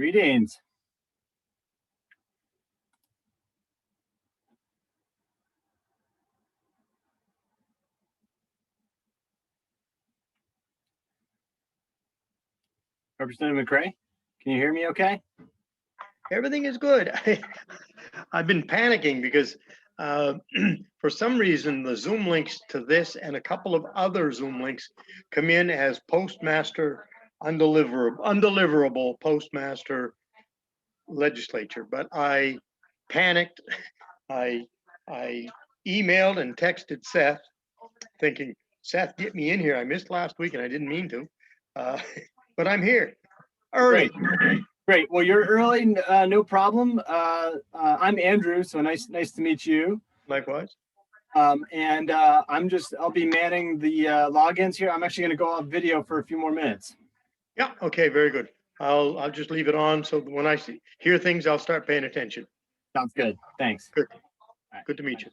Greetings. Representative McCray, can you hear me okay? Everything is good. I've been panicking because for some reason, the Zoom links to this and a couple of other Zoom links come in as postmaster undeliverable postmaster legislature. But I panicked. I emailed and texted Seth thinking, Seth, get me in here. I missed last week and I didn't mean to, but I'm here early. Great. Well, you're early, no problem. I'm Andrew, so nice to meet you. Likewise. I'll be manning the logins here. I'm actually going to go off video for a few more minutes. Yeah. Okay. Very good. I'll just leave it on so when I hear things, I'll start paying attention. Sounds good. Thanks. Good. Good to meet you.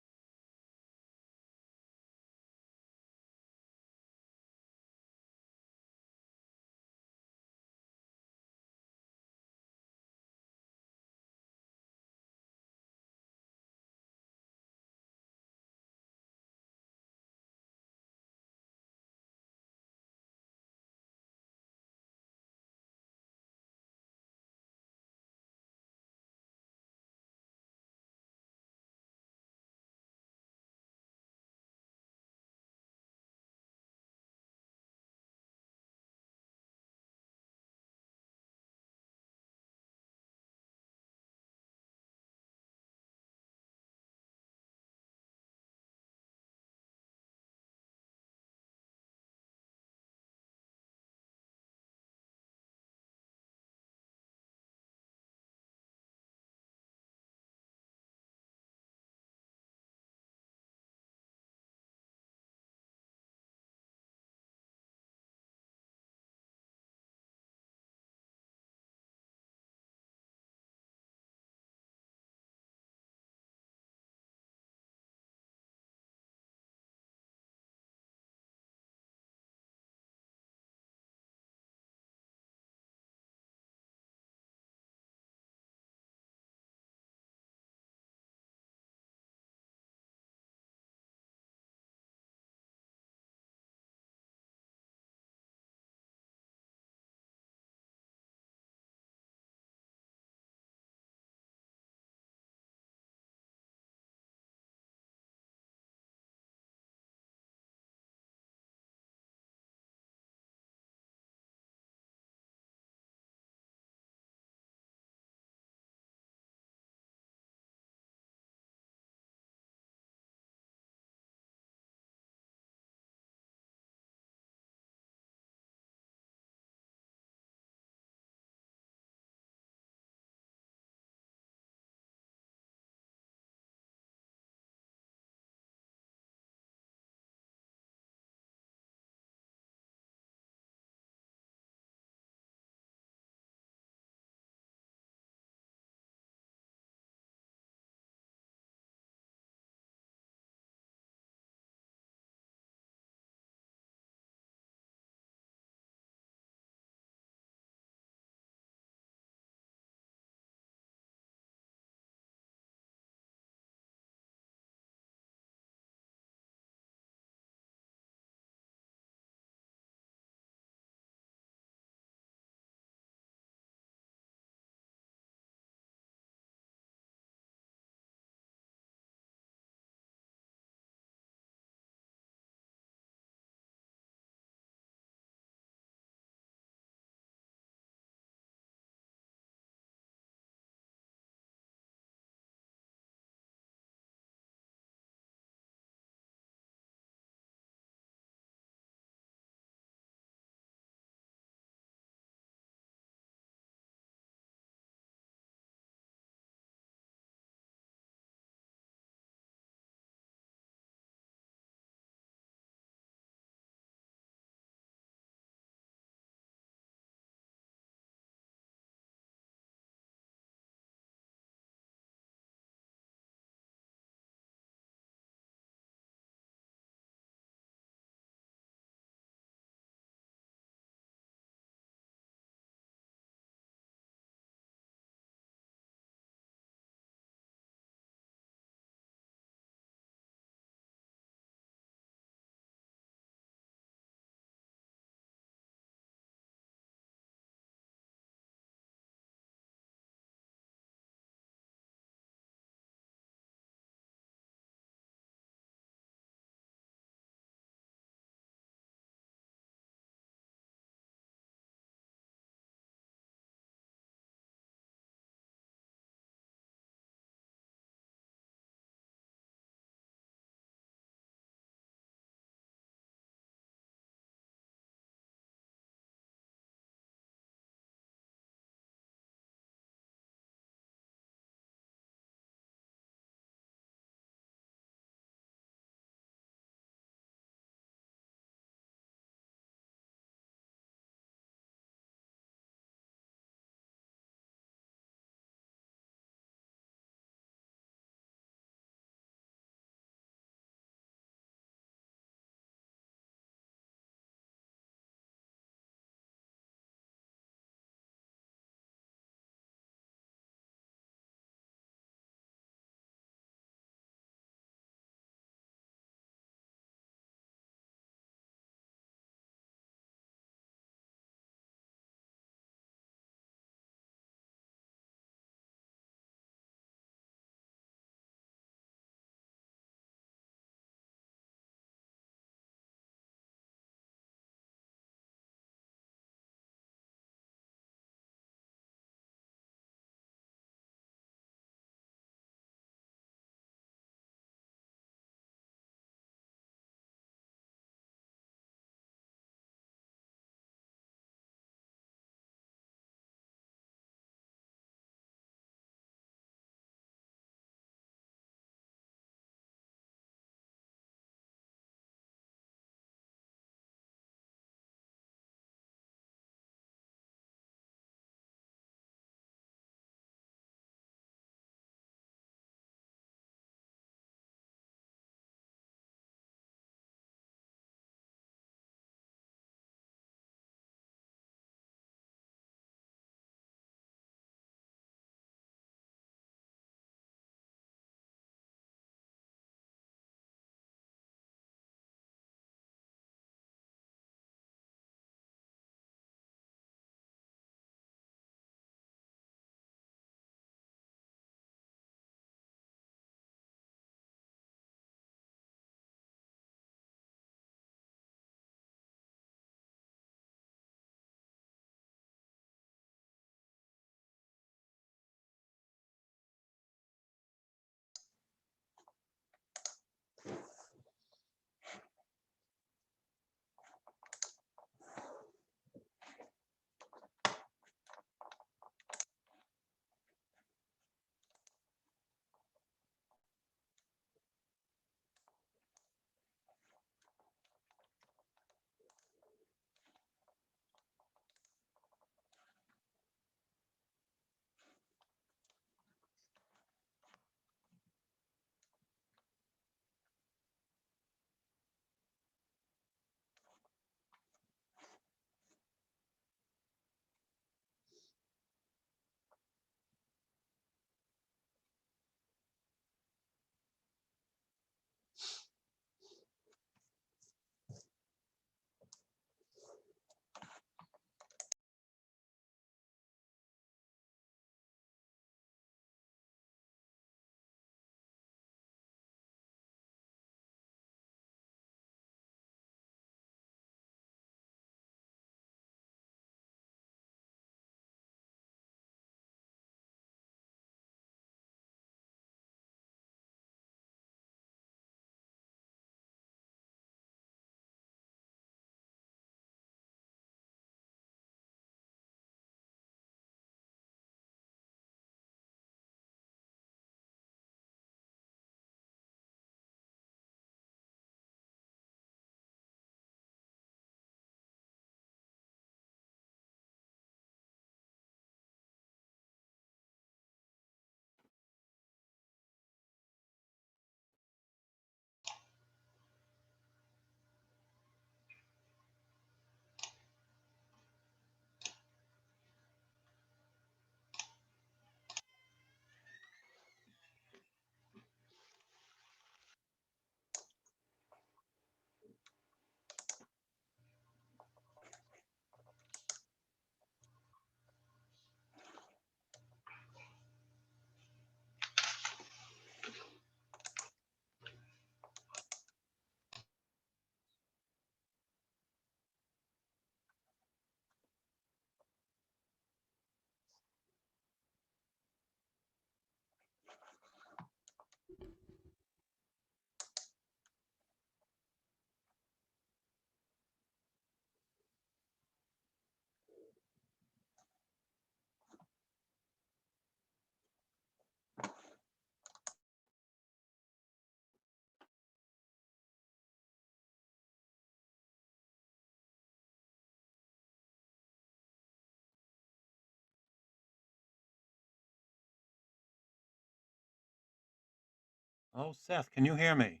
Oh, Seth, can you hear me?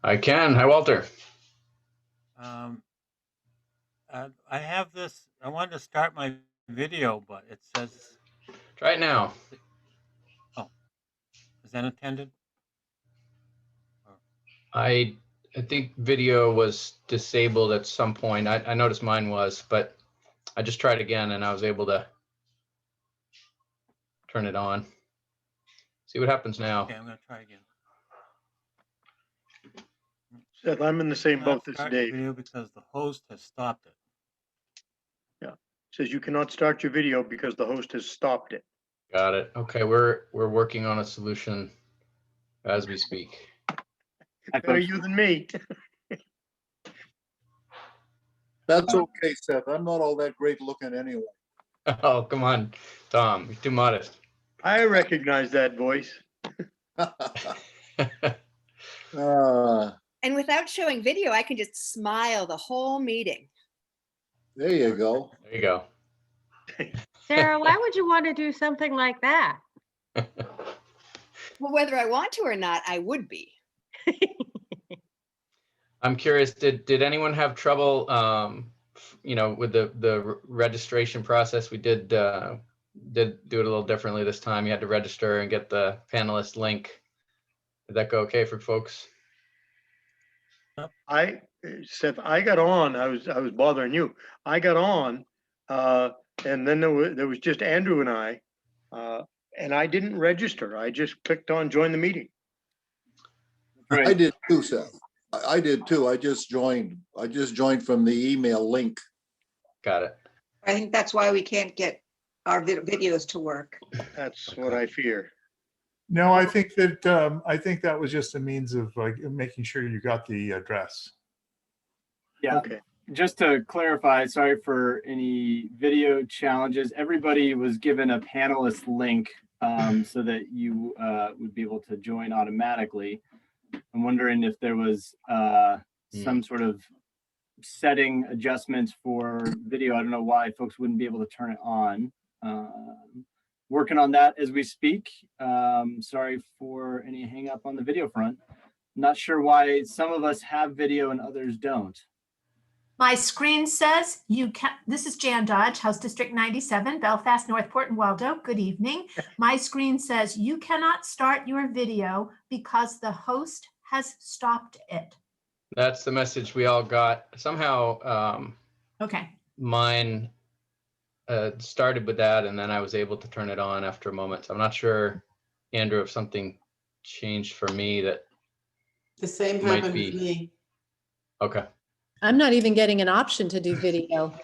I can. Hi, Walter. I have this, I wanted to start my video, but it says, Try it now. oh, is that intended? I think video was disabled at some point. I noticed mine was, but I just tried again and I was able to turn it on. See what happens now. Okay, I'm gonna try again. Seth, I'm in the same boat as Start Dave. video because the host has stopped it. Says you cannot start your video because the host has stopped it. Got it. Okay, we're working on a solution as we speak. Better you than me. That's okay, Seth. I'm not all that great looking anyway. Oh, come on, Tom. You're too modest. I recognize that voice. And without showing video, I can just smile the whole meeting. There you go. There you go. Sarah, why would you want to do something like that? Well, whether I want to or not, I would be. I'm curious, did anyone have trouble, with the registration process? We did do it a little differently this time. You had to register and get the panelist link. Did that go okay for folks? Seth, I got on. I was bothering you. I got on, and then there was just Andrew and I didn't register. I just clicked on join the meeting. Right. I did too, Seth. I did too. I just joined from the email link. Got it. I think that's why we can't get our videos to work. That's what I fear. No, I think that was just a means of like making sure you got the address. Yeah. Okay. Just to clarify, sorry for any video challenges. Everybody was given a panelist link so that you would be able to join automatically. I'm wondering if there was some sort of setting adjustments for video. I don't know why folks wouldn't be able to turn it on. Working on that as we speak. Sorry for any hang up on the video front. Not sure why some of us have video and others don't. My screen says you can. This is Jan Dodge, House District 97, Belfast, Northport, and Waldo. Good evening. My screen says you cannot start your video because the host has stopped it. That's the message we all got. Somehow Okay. mine started with that, and then I was able to turn it on after a moment. So I'm not sure, Andrew, if something changed for me that The same Might happened be. with me. okay. I'm not even getting an option to do video.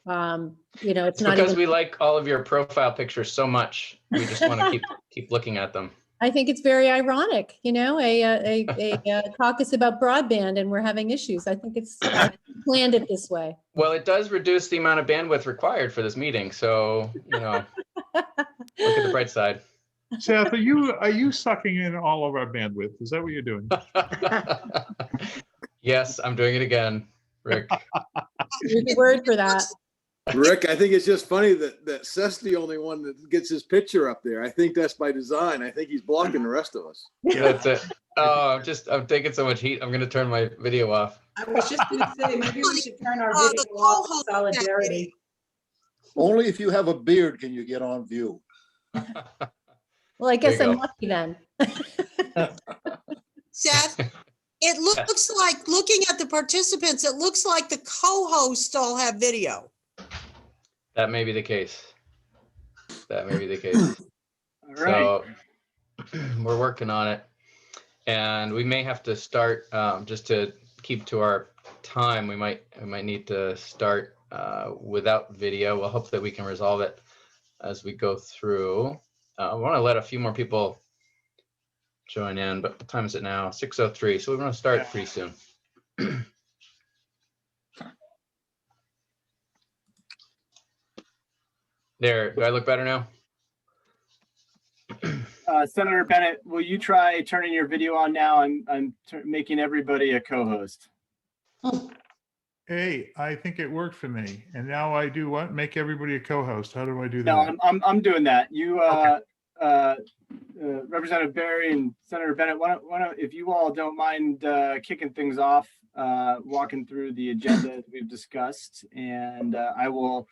It's not Because even, we like all of your profile pictures so much, we just want to keep looking at them. I think it's very ironic, a caucus about broadband and we're having issues. I think it's planned it this way. Well, it does reduce the amount of bandwidth required for this meeting, so look at the bright side. Seth, are you sucking in all of our bandwidth? Is that what you're doing? Yes, I'm doing it again, Rick. There's a word for that. Rick, I think it's just funny that Seth's the only one that gets his picture up there. I think that's by design. I think he's blocking the rest of us. That's it. Oh, I'm taking so much heat. I'm going to turn my video off. I was just going to say, maybe we should turn our video off in solidarity. Only if you have a beard can you get on view. Well, I guess There you I'm go. lucky then. Seth, it looks like, looking at the participants, it looks like the co-hosts all have video. That may be the case. That may be the case. All right. So we're working on it, and we may have to start just to keep to our time. We might need to start without video. We'll hope that we can resolve it as we go through. I want to let a few more people join in, but what time is it now? 6:03. So we're going to start pretty soon. There, do I look better now? Senator Bennett, will you try turning your video on now? I'm making everybody a co-host. Hey, I think it worked for me. And now I do what? Make everybody a co-host. How do I do that? No, I'm doing that. You, Representative Representative Barry and Senator Bennett, if you all don't mind kicking things off, walking through the agenda that we've discussed, and I will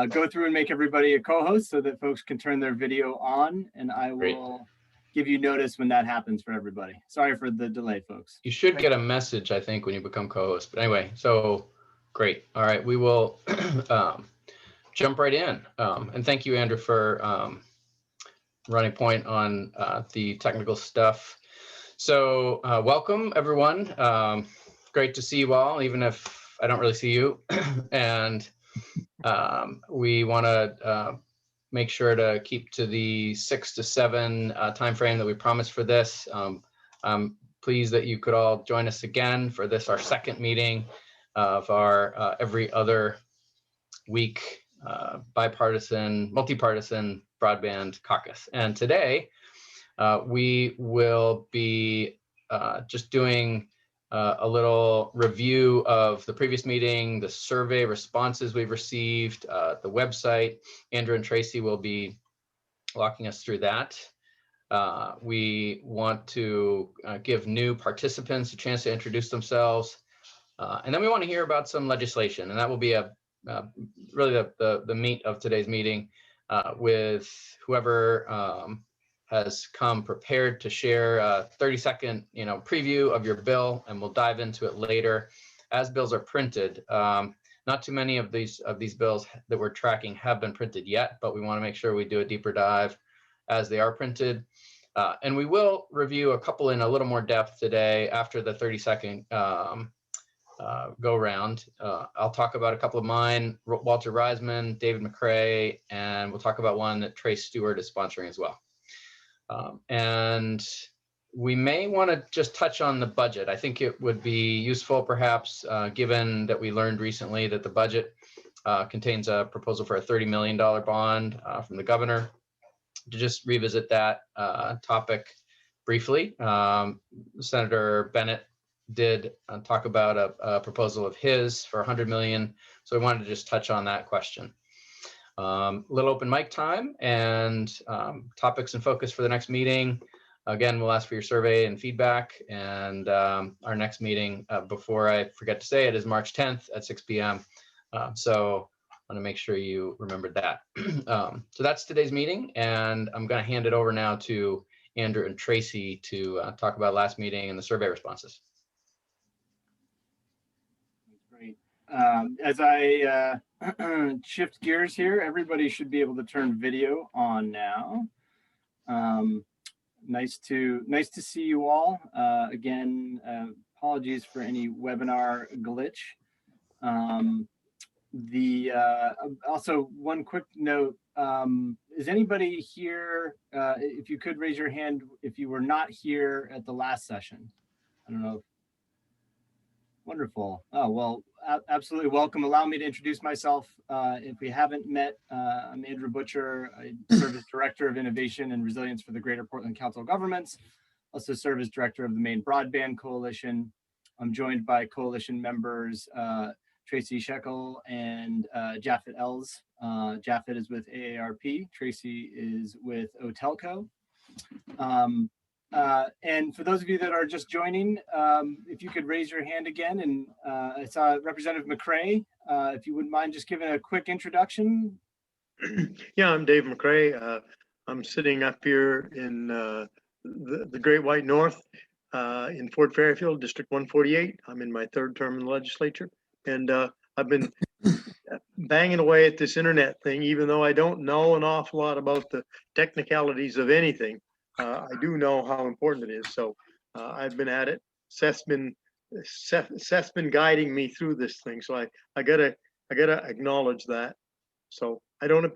go through and make everybody a co-host so that folks can turn their video on, and I will give you notice when that happens for everybody. Sorry for the delay, folks. You should get a message, I think, when you become co-host. But anyway, so great. All right, we will jump right in. And thank you, Andrew, for running point on the technical stuff. So welcome, everyone. Great to see you all, even if I don't really see you. And we want to make sure to keep to the 6 to 7 timeframe that we promised for this. I'm pleased that you could all join us again for this, our second meeting of our every other week bipartisan, multi-partisan Broadband Caucus. And today we will be just doing a little review of the previous meeting, the survey responses we've received, the website. Andrew and Tracy will be walking us through that. We want to give new participants a chance to introduce themselves. And then we want to hear about some legislation, and that will be really the meat of today's meeting with whoever has come prepared to share a 30-second preview of your bill, and we'll dive into it later as bills are printed. Not too many of these bills that we're tracking have been printed yet, but we want to make sure we do a deeper dive as they are printed. And we will review a couple in a little more depth today after the 30-second go round. I'll talk about a couple of mine, Walter Reisman, David McCrae, and we'll talk about one that Trace Stewart is sponsoring as well. And we may want to just touch on the budget. I think it would be useful, perhaps, given that we learned recently that the budget contains a proposal for a $30 million bond from the governor, to just revisit that topic briefly. Senator Bennett did talk about a proposal of his for 100 million. So we wanted to just touch on that question. Little open mic time and topics and focus for the next meeting. Again, we'll ask for your survey and feedback. And our next meeting, before I forget to say it, is March 10th at 6 p.m. So I want to make sure you remembered that. So that's today's meeting. And I'm going to hand it over now to Andrew and Tracy to talk about last meeting and the survey responses. Great. As I shift gears here, everybody should be able to turn video on now. Nice to see you all. Again, apologies for any webinar glitch. Also, one quick note, is anybody here, if you could raise your hand if you were not here at the last session? I don't know if, wonderful. Oh, well, absolutely welcome. Allow me to introduce myself. If we haven't met, I'm Andrew Butcher. I serve as Director of Innovation and Resilience for the Greater Portland Council of Governments. Also serve as Director of the Maine Broadband Coalition. I'm joined by coalition members, Tracy Shekel and Japheth Els. Japheth is with AARP. Tracy is with OTELCO. And for those of you that are just joining, if you could raise your hand again, and I saw Representative McCrae, if you wouldn't mind just giving a quick introduction. Yeah, I'm Dave McCrae. I'm sitting up here in the Great White North in Fort Fairfield, District 148. I'm in my third term in the legislature, and I've been banging away at this internet thing, even though I don't know an awful lot about the technicalities of anything. I do know how important it is, so I've been at it. Seth's been guiding me through this thing, so I gotta acknowledge that. So I don't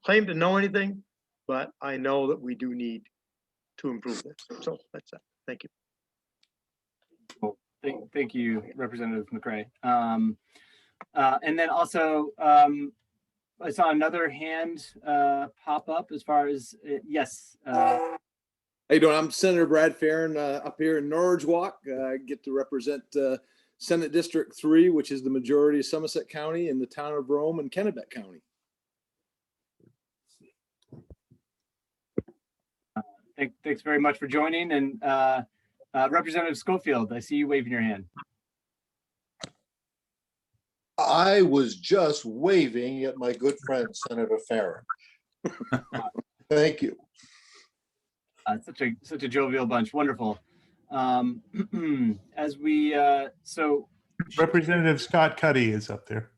claim to know anything, but I know that we do need to improve this. So that's that. Thank you. Cool. Thank you, Representative McCrae. And then also, I saw another hand pop up as far as, yes. How you doing? I'm Senator Brad Farron up here in Norridgewock. I get to represent Senate District 3, which is the majority of Somerset County, and the town of Rome and Kennebec County. Thanks very much for joining. And Representative Schofield, I see you waving your hand. I was just waving at my good friend, Senator Farron. Thank you. Such a jovial bunch. Wonderful. As we so Representative Scott Cuddy is up there.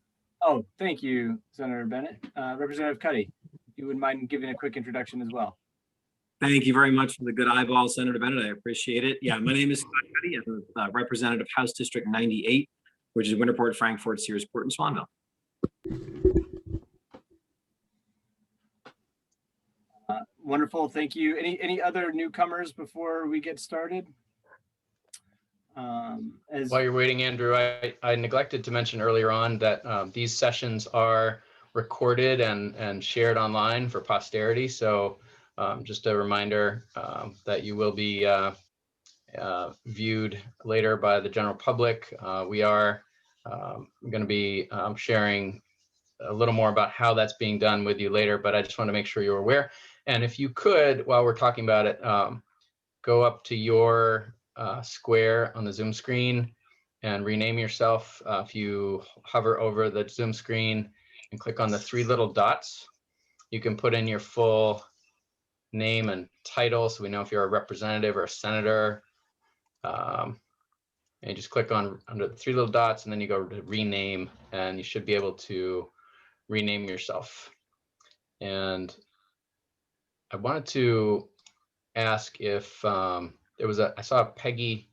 oh, thank you, Senator Bennett. Representative Cuddy, if you wouldn't mind giving a quick introduction as well. Thank you very much for the good eyeball, Senator Bennett. I appreciate it. Yeah, my name is Scott Cuddy. I'm a representative House District 98, which is Winterport, Frankfort, Searsport, and Swanville. Wonderful, thank you. Any other newcomers before we get started? While you're waiting, Andrew, I neglected to mention earlier on that these sessions are recorded and shared online for posterity. So just a reminder that you will be viewed later by the general public. We are going to be sharing a little more about how that's being done with you later, but I just want to make sure you're aware. And if you could, while we're talking about it, go up to your square on the Zoom screen and rename yourself. If you hover over the Zoom screen and click on the three little dots, you can put in your full name and title, so we know if you're a representative or a senator. And you just click on under the three little dots, and then you go to rename, and you should be able to rename yourself. And I wanted to ask if there was I saw Peggy.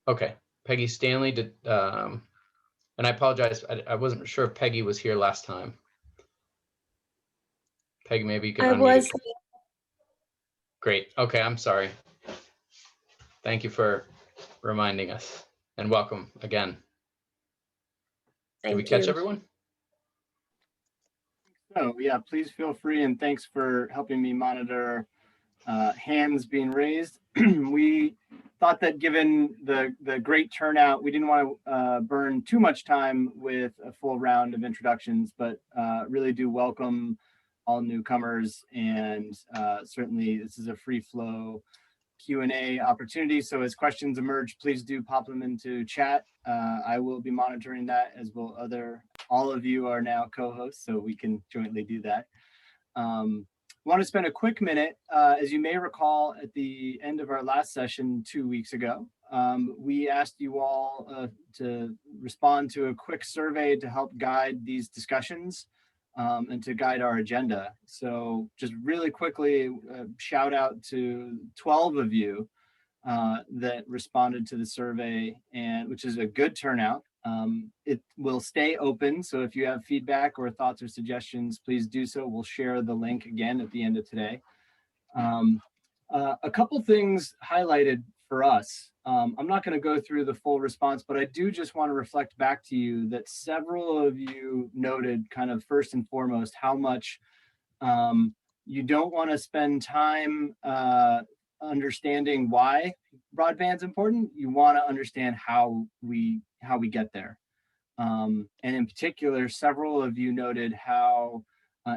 Okay, Peggy Stanley did, and I apologize. I wasn't sure if Peggy was here last time. Peggy, maybe you can unmute. I was. Great. Okay, I'm sorry. Thank you for reminding us, and welcome again. Did we catch everyone? So yeah, please feel free, and thanks for helping me monitor hands being raised. We thought that given the great turnout, we didn't want to burn too much time with a full round of introductions, but really do welcome all newcomers, and certainly this is a free flow Q&A opportunity. So as questions emerge, please do pop them into chat. I will be monitoring that, as will all of you are now co-hosts, so we can jointly do that. Want to spend a quick minute, as you may recall, at the end of our last session 2 weeks ago, we asked you all to respond to a quick survey to help guide these discussions and to guide our agenda. So just really quickly, shout out to 12 of you that responded to the survey, and which is a good turnout. It will stay open, so if you have feedback or thoughts or suggestions, please do so. We'll share the link again at the end of today. A couple things highlighted for us. I'm not going to go through the full response, but I do just want to reflect back to you that several of you noted, kind of first and foremost, how much you don't want to spend time understanding why broadband's important. You want to understand how we get there. And in particular, several of you noted how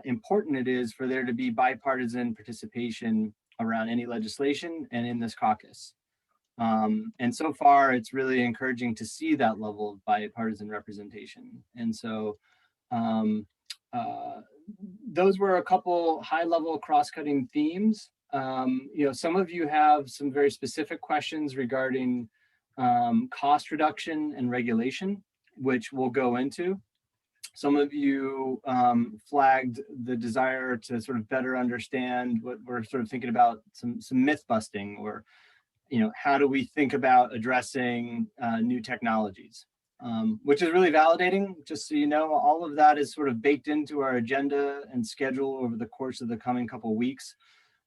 important it is for there to be bipartisan participation around any legislation and in this caucus. And so far, it's really encouraging to see that level of bipartisan representation. And so those were a couple high-level cross-cutting themes. Some of you have some very specific questions regarding cost reduction and regulation, which we'll go into. Some of you flagged the desire to sort of better understand what we're sort of thinking about, some myth busting, or how do we think about addressing new technologies, which is really validating. Just so you know, all of that is sort of baked into our agenda and schedule over the course of the coming couple of weeks.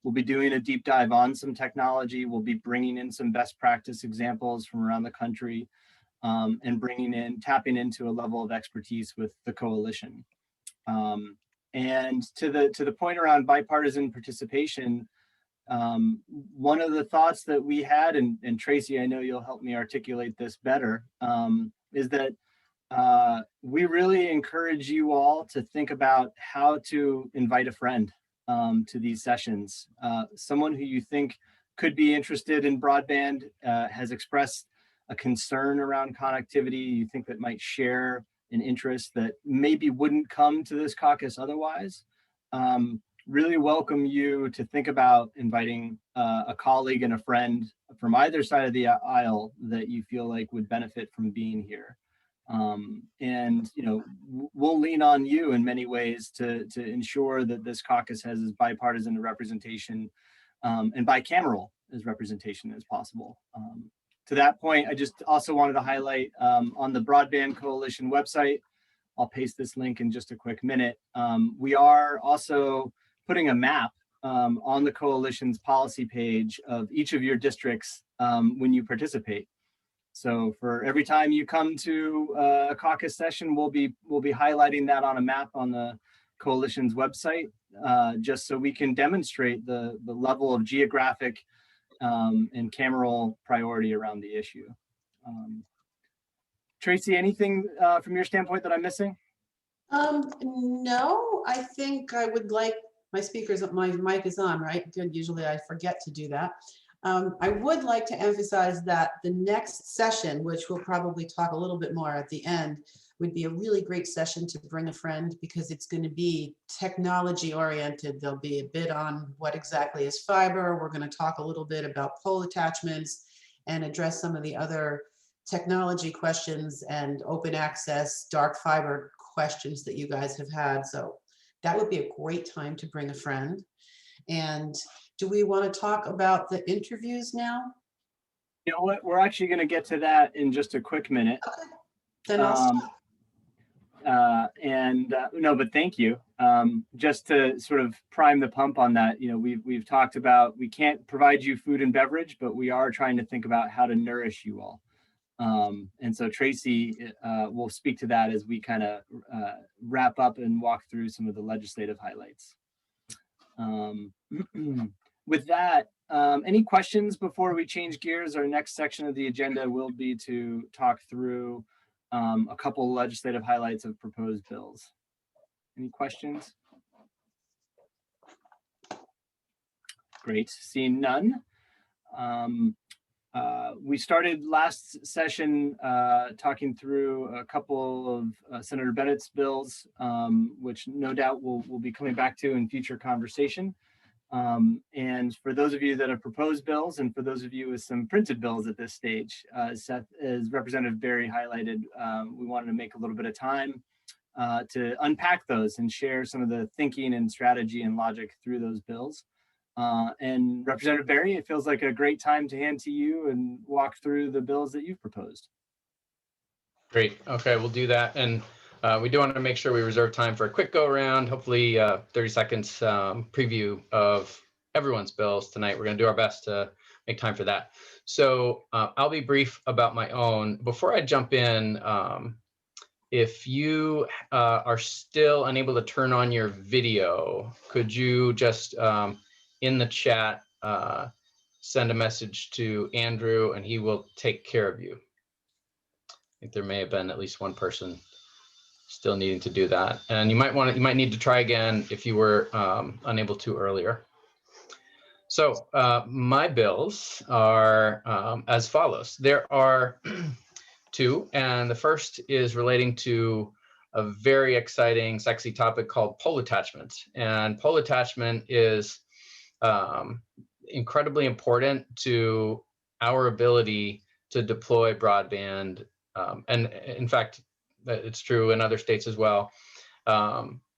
We'll be doing a deep dive on some technology. We'll be bringing in some best practice examples from around the country, and tapping into a level of expertise with the coalition. And to the point around bipartisan participation, one of the thoughts that we had, and Tracy, I know you'll help me articulate this better, is that we really encourage you all to think about how to invite a friend to these sessions. Someone who you think could be interested in broadband has expressed a concern around connectivity, you think that might share an interest that maybe wouldn't come to this caucus otherwise, really welcome you to think about inviting a colleague and a friend from either side of the aisle that you feel like would benefit from being here. And we'll lean on you in many ways to ensure that this caucus has as bipartisan a representation and bicameral as representation as possible. To that point, I just also wanted to highlight on the Broadband Coalition website, I'll paste this link in just a quick minute. We are also putting a map on the coalition's policy page of each of your districts when you participate. So for every time you come to a caucus session, we'll be highlighting that on a map on the coalition's website, just so we can demonstrate the level of geographic and cameral priority around the issue. Tracy, anything from your standpoint that I'm missing? No, I think I would like my mic is on, right? Good. Usually I forget to do that. I would like to emphasize that the next session, which we'll probably talk a little bit more at the end, would be a really great session to bring a friend because it's going to be technology oriented. There'll be a bit on what exactly is fiber. We're going to talk a little bit about pole attachments and address some of the other technology questions and open access, dark fiber questions that you guys have had. So that would be a great time to bring a friend. And do we want to talk about the interviews now? You know what? We're actually going to get to that in just a quick minute. Okay. Then I'll stop. No, but thank you. Just to sort of prime the pump on that, we've talked about, we can't provide you food and beverage, but we are trying to think about how to nourish you all. And so Tracy will speak to that as we kind of wrap up and walk through some of the legislative highlights. With that, any questions before we change gears? Our next section of the agenda will be to talk through a couple legislative highlights of proposed bills. Any questions? Great, seeing none. We started last session talking through a couple of Senator Bennett's bills, which no doubt we'll be coming back to in future conversation. And for those of you that have proposed bills, and for those of you with some printed bills at this stage, as Representative Berry highlighted, we wanted to make a little bit of time to unpack those and share some of the thinking and strategy and logic through those bills. And Representative Berry, it feels like a great time to hand to you and walk through the bills that you've proposed. Great. Okay, we'll do that. And we do want to make sure we reserve time for a quick go around, hopefully 30 seconds preview of everyone's bills tonight. We're going to do our best to make time for that. So I'll be brief about my own. Before I jump in, if you are still unable to turn on your video, could you just in the chat send a message to Andrew and he will take care of you. I think there may have been at least one person still needing to do that, and you might need to try again if you were unable to earlier. So my bills are as follows. There are two, and the first is relating to a very exciting, sexy topic called pole attachment. And pole attachment is incredibly important to our ability to deploy broadband, and in fact, it's true in other states as well,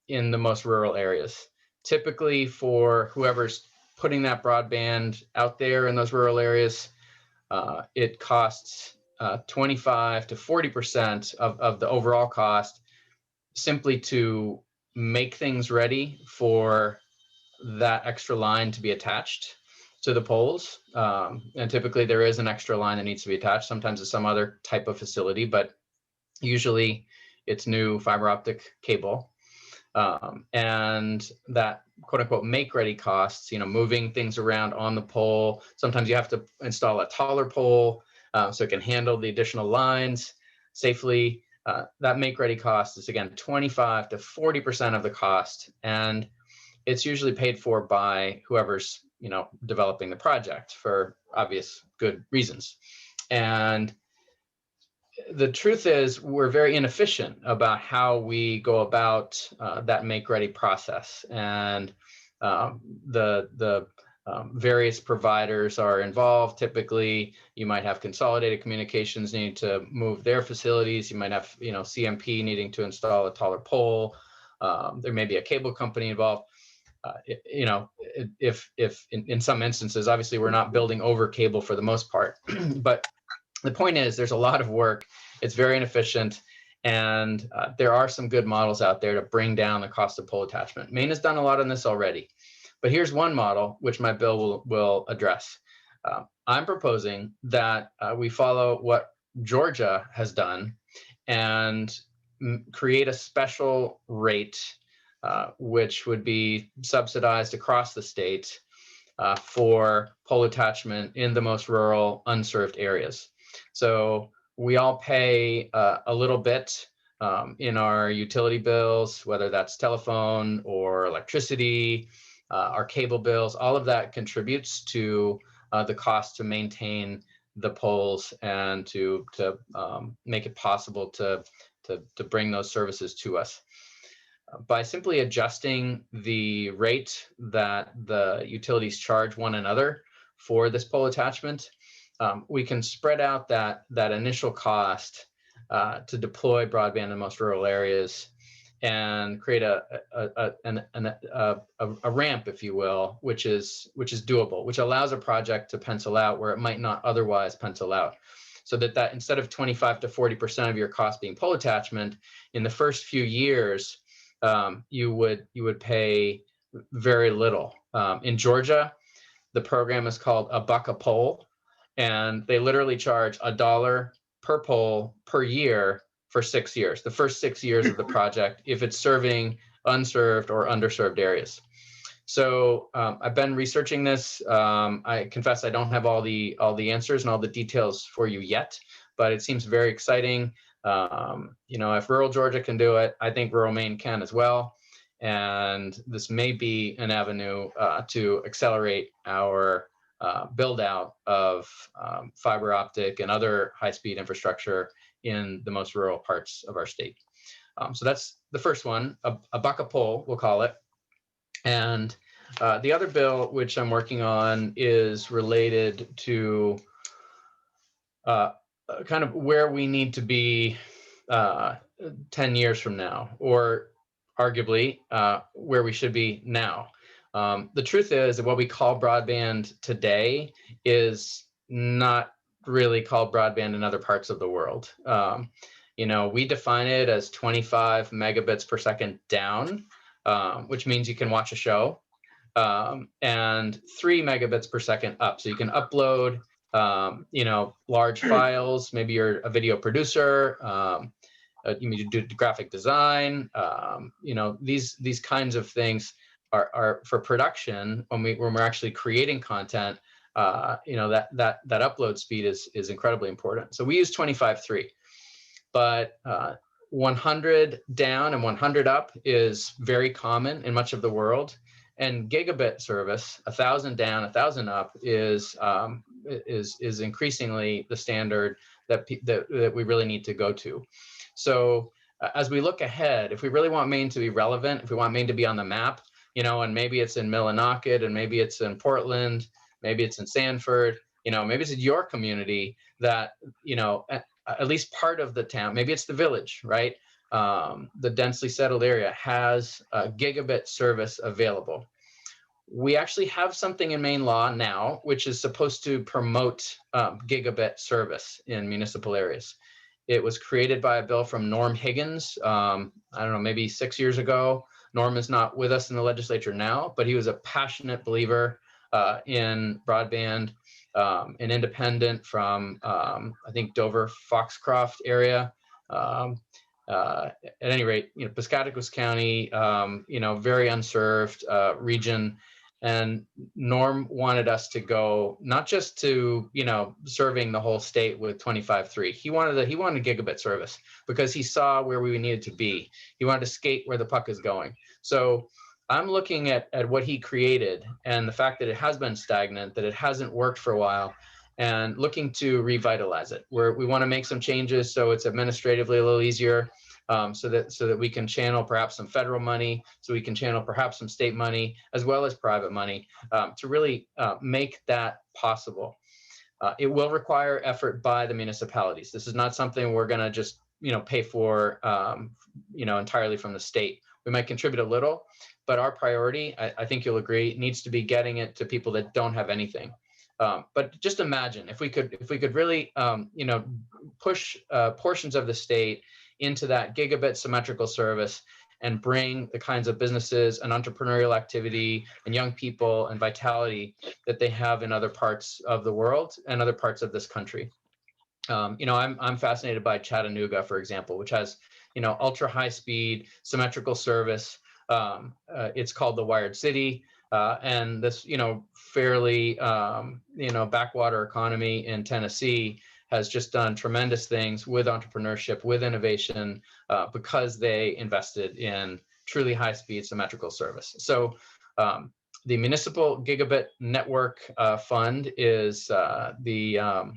in the most rural areas. Typically for whoever's putting that broadband out there in those rural areas, it costs 25 to 40% of the overall cost simply to make things ready for that extra line to be attached to the poles. And typically there is an extra line that needs to be attached. Sometimes it's some other type of facility, but usually it's new fiber optic cable. And that quote unquote make ready costs, moving things around on the pole. Sometimes you have to install a taller pole so it can handle the additional lines safely. That make ready cost is again 25 to 40% of the cost. And it's usually paid for by whoever's, developing the project for obvious good reasons. And the truth is we're very inefficient about how we go about that make-ready process. And the various providers are involved. Typically, you might have Consolidated Communications needing to move their facilities. You might have, CMP needing to install a taller pole. There may be a cable company involved. If in some instances, obviously, we're not building over cable for the most part, but the point is there's a lot of work. It's very inefficient. And there are some good models out there to bring down the cost of pole attachment. Maine has done a lot on this already. But here's one model, which my bill will address. I'm proposing that we follow what Georgia has done and create a special rate, which would be subsidized across the state for pole attachment in the most rural, unserved areas. So we all pay a little bit in our utility bills, whether that's telephone or electricity, our cable bills. All of that contributes to the cost to maintain the poles and to make it possible to bring those services to us. By simply adjusting the rate that the utilities charge one another for this pole attachment, we can spread out that initial cost to deploy broadband in most rural areas and create a ramp, if you will, which is doable, which allows a project to pencil out where it might not otherwise pencil out. So that instead of 25 to 40% of your cost being pole attachment, in the first few years, you would pay very little. In Georgia, the program is called a buck a pole, and they literally charge $1 per pole per year for 6 years, the first 6 years of the project, if it's serving unserved or underserved areas. So I've been researching this. I confess I don't have all the answers and all the details for you yet, but it seems very exciting. If rural Georgia can do it, I think rural Maine can as well. And this may be an avenue to accelerate our build out of fiber optic and other high-speed infrastructure in the most rural parts of our state. So that's the first one, a buck a pole, we'll call it. And the other bill, which I'm working on, is related to kind of where we need to be 10 years from now, or arguably where we should be now. The truth is that what we call broadband today is not really called broadband in other parts of the world. We define it as 25 megabits per second down, which means you can watch a show, and 3 megabits per second up. So you can upload, large files. Maybe you're a video producer, you do graphic design. These kinds of things are for production. When we're actually creating content, that upload speed is incredibly important. So we use 25.3, but 100 down and 100 up is very common in much of the world. And gigabit service, 1,000 down, 1,000 up, is increasingly the standard that we really need to go to. So as we look ahead, if we really want Maine to be relevant, if we want Maine to be on the map, and maybe it's in Millinocket, and maybe it's in Portland, maybe it's in Sanford, maybe it's in your community that, at least part of the town, maybe it's the village, right? The densely settled area has gigabit service available. We actually have something in Maine law now, which is supposed to promote gigabit service in municipal areas. It was created by a bill from Norm Higgins, I don't know, maybe 6 years ago. Norm is not with us in the legislature now, but he was a passionate believer in broadband, an independent from, I think, Dover, Foxcroft area. At any rate, Piscataquis County, very unserved region. And Norm wanted us to go not just to, serving the whole state with 25.3. He wanted gigabit service because he saw where we needed to be. He wanted to skate where the puck is going. So I'm looking at what he created and the fact that it has been stagnant, that it hasn't worked for a while, and looking to revitalize it. We want to make some changes so it's administratively a little easier, so that we can channel perhaps some federal money, so we can channel perhaps some state money as well as private money, to really make that possible. It will require effort by the municipalities. This is not something we're going to just pay for entirely from the state. We might contribute a little, but our priority, I think you'll agree, needs to be getting it to people that don't have anything. But just imagine if we could really push portions of the state into that gigabit symmetrical service and bring the kinds of businesses and entrepreneurial activity and young people and vitality that they have in other parts of the world and other parts of this country. I'm fascinated by Chattanooga, for example, which has ultra high speed symmetrical service. It's called the Wired City, and this fairly backwater economy in Tennessee has just done tremendous things with entrepreneurship, with innovation, because they invested in truly high speed symmetrical service. So the Municipal Gigabit Network Fund is the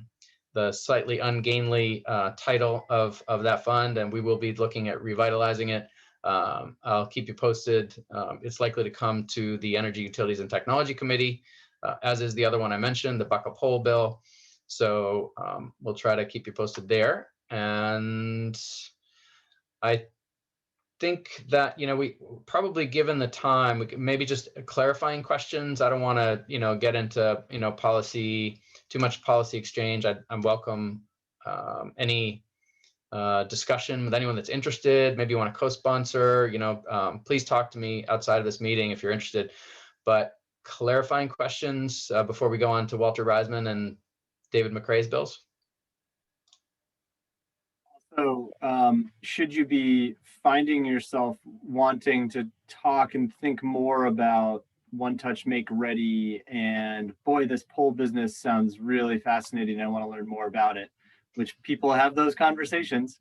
slightly ungainly title of that fund, and we will be looking at revitalizing it. I'll keep you posted. It's likely to come to the Energy, Utilities, and Technology Committee, as is the other one I mentioned, the Buck Up Whole bill. So we'll try to keep you posted there. And I think that, we probably, given the time, we could maybe just clarifying questions. I don't want to, get into, too much policy exchange. I'm welcome any discussion with anyone that's interested. Maybe you want to co-sponsor, please talk to me outside of this meeting if you're interested. But clarifying questions before we go on to Walter Reisman and David McRae's bills. So should you be finding yourself wanting to talk and think more about One Touch Make Ready, and boy, this poll business sounds really fascinating, I want to learn more about it, which people have those conversations.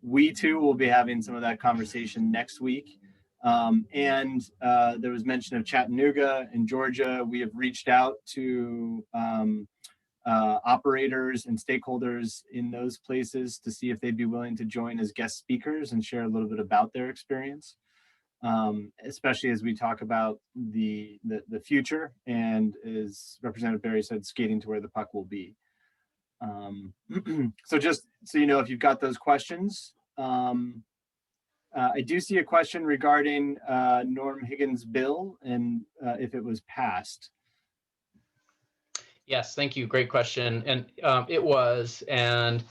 We too will be having some of that conversation next week. And there was mention of Chattanooga in Georgia. We have reached out to operators and stakeholders in those places to see if they'd be willing to join as guest speakers and share a little bit about their experience, especially as we talk about the future, and as Representative Berry said, skating to where the puck will be. So just so you know, if you've got those questions, I do see a question regarding Norm Higgins' bill and if it was passed. Yes, thank you. Great question. And it was, and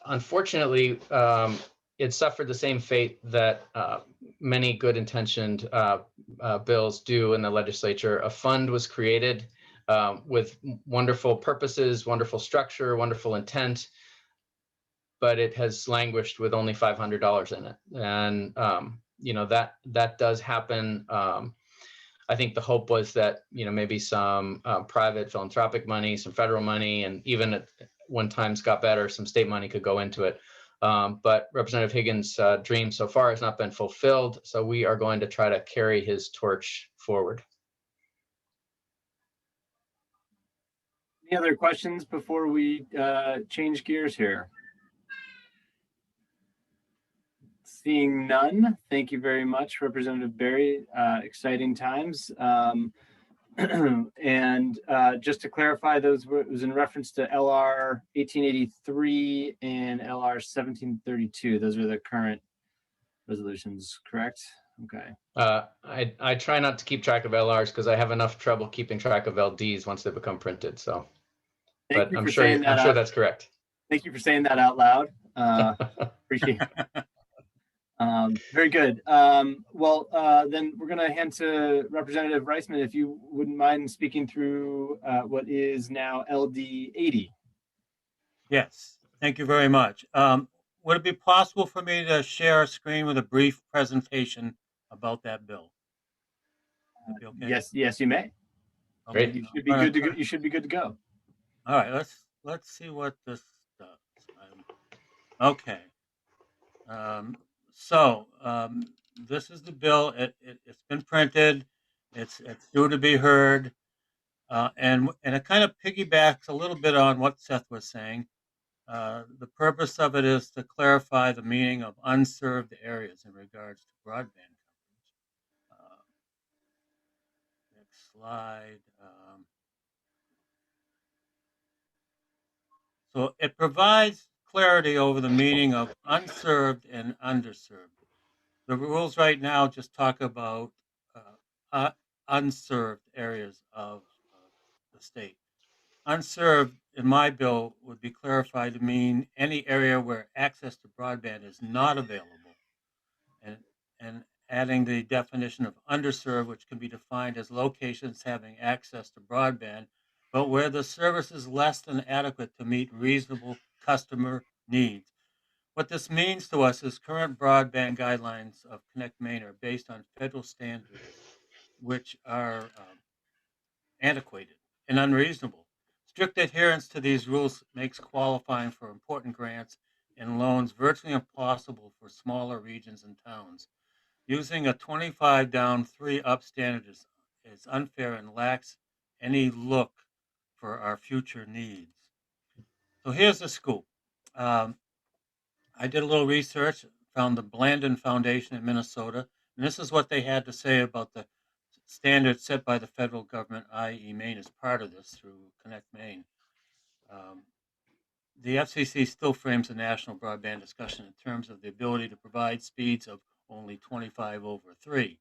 unfortunately, it suffered the same fate that many good intentioned bills do in the legislature. A fund was created with wonderful purposes, wonderful structure, wonderful intent, but it has languished with only $500 in it. And, that does happen. I think the hope was that, maybe some private philanthropic money, some federal money, and even when times got better, some state money could go into it. But Representative Higgins' dream so far has not been fulfilled. So we are going to try to carry his torch forward. Any other questions before we change gears here? Seeing none, thank you very much, Representative Berry. Exciting times. And just to clarify, it was in reference to LR 1883 and LR 1732. Those are the current resolutions, correct? Okay. I try not to keep track of LRs because I have enough trouble keeping track of LDs once they become printed. So, but I'm sure that's correct. Thank you for saying that out loud. Appreciate it. Very good. Well, then we're going to hand to Representative Reisman, if you wouldn't mind speaking through what is now LD 80. Yes, thank you very much. Would it be possible for me to share a screen with a brief presentation about that bill? Okay? Yes, you may. Okay. You should be good to go. You should be good to go. All right, let's see what this does. Okay. this is the bill. It's been printed. It's due to be heard. And it kind of piggybacks a little bit on what Seth was saying. The purpose of it is to clarify the meaning of unserved areas in regards to broadband coverage. Next slide. So it provides clarity over the meaning of unserved and underserved. The rules right now just talk about unserved areas of the state. Unserved in my bill would be clarified to mean any area where access to broadband is not available. And adding the definition of underserved, which can be defined as locations having access to broadband, but where the service is less than adequate to meet reasonable customer needs. What this means to us is current broadband guidelines of Connect Maine are based on federal standards, which are antiquated and unreasonable. Strict adherence to these rules makes qualifying for important grants and loans virtually impossible for smaller regions and towns. Using a 25 down, 3 up standard is unfair and lacks any look for our future needs. So here's the scoop. I did a little research, found the Blandon Foundation in Minnesota, and this is what they had to say about the standards set by the federal government, i.e. Maine is part of this through Connect Maine. The FCC still frames the national broadband discussion in terms of the ability to provide speeds of only 25/3.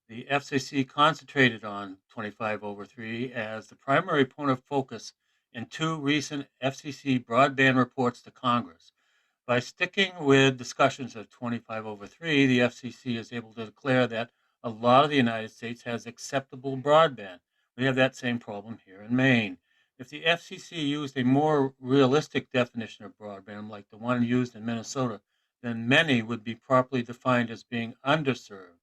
The FCC concentrated on 25/3 as the primary point of focus in 2 recent FCC broadband reports to Congress. By sticking with discussions of 25/3, the FCC is able to declare that a lot of the United States has acceptable broadband. We have that same problem here in Maine. If the FCC used a more realistic definition of broadband, like the one used in Minnesota, then many would be properly defined as being underserved.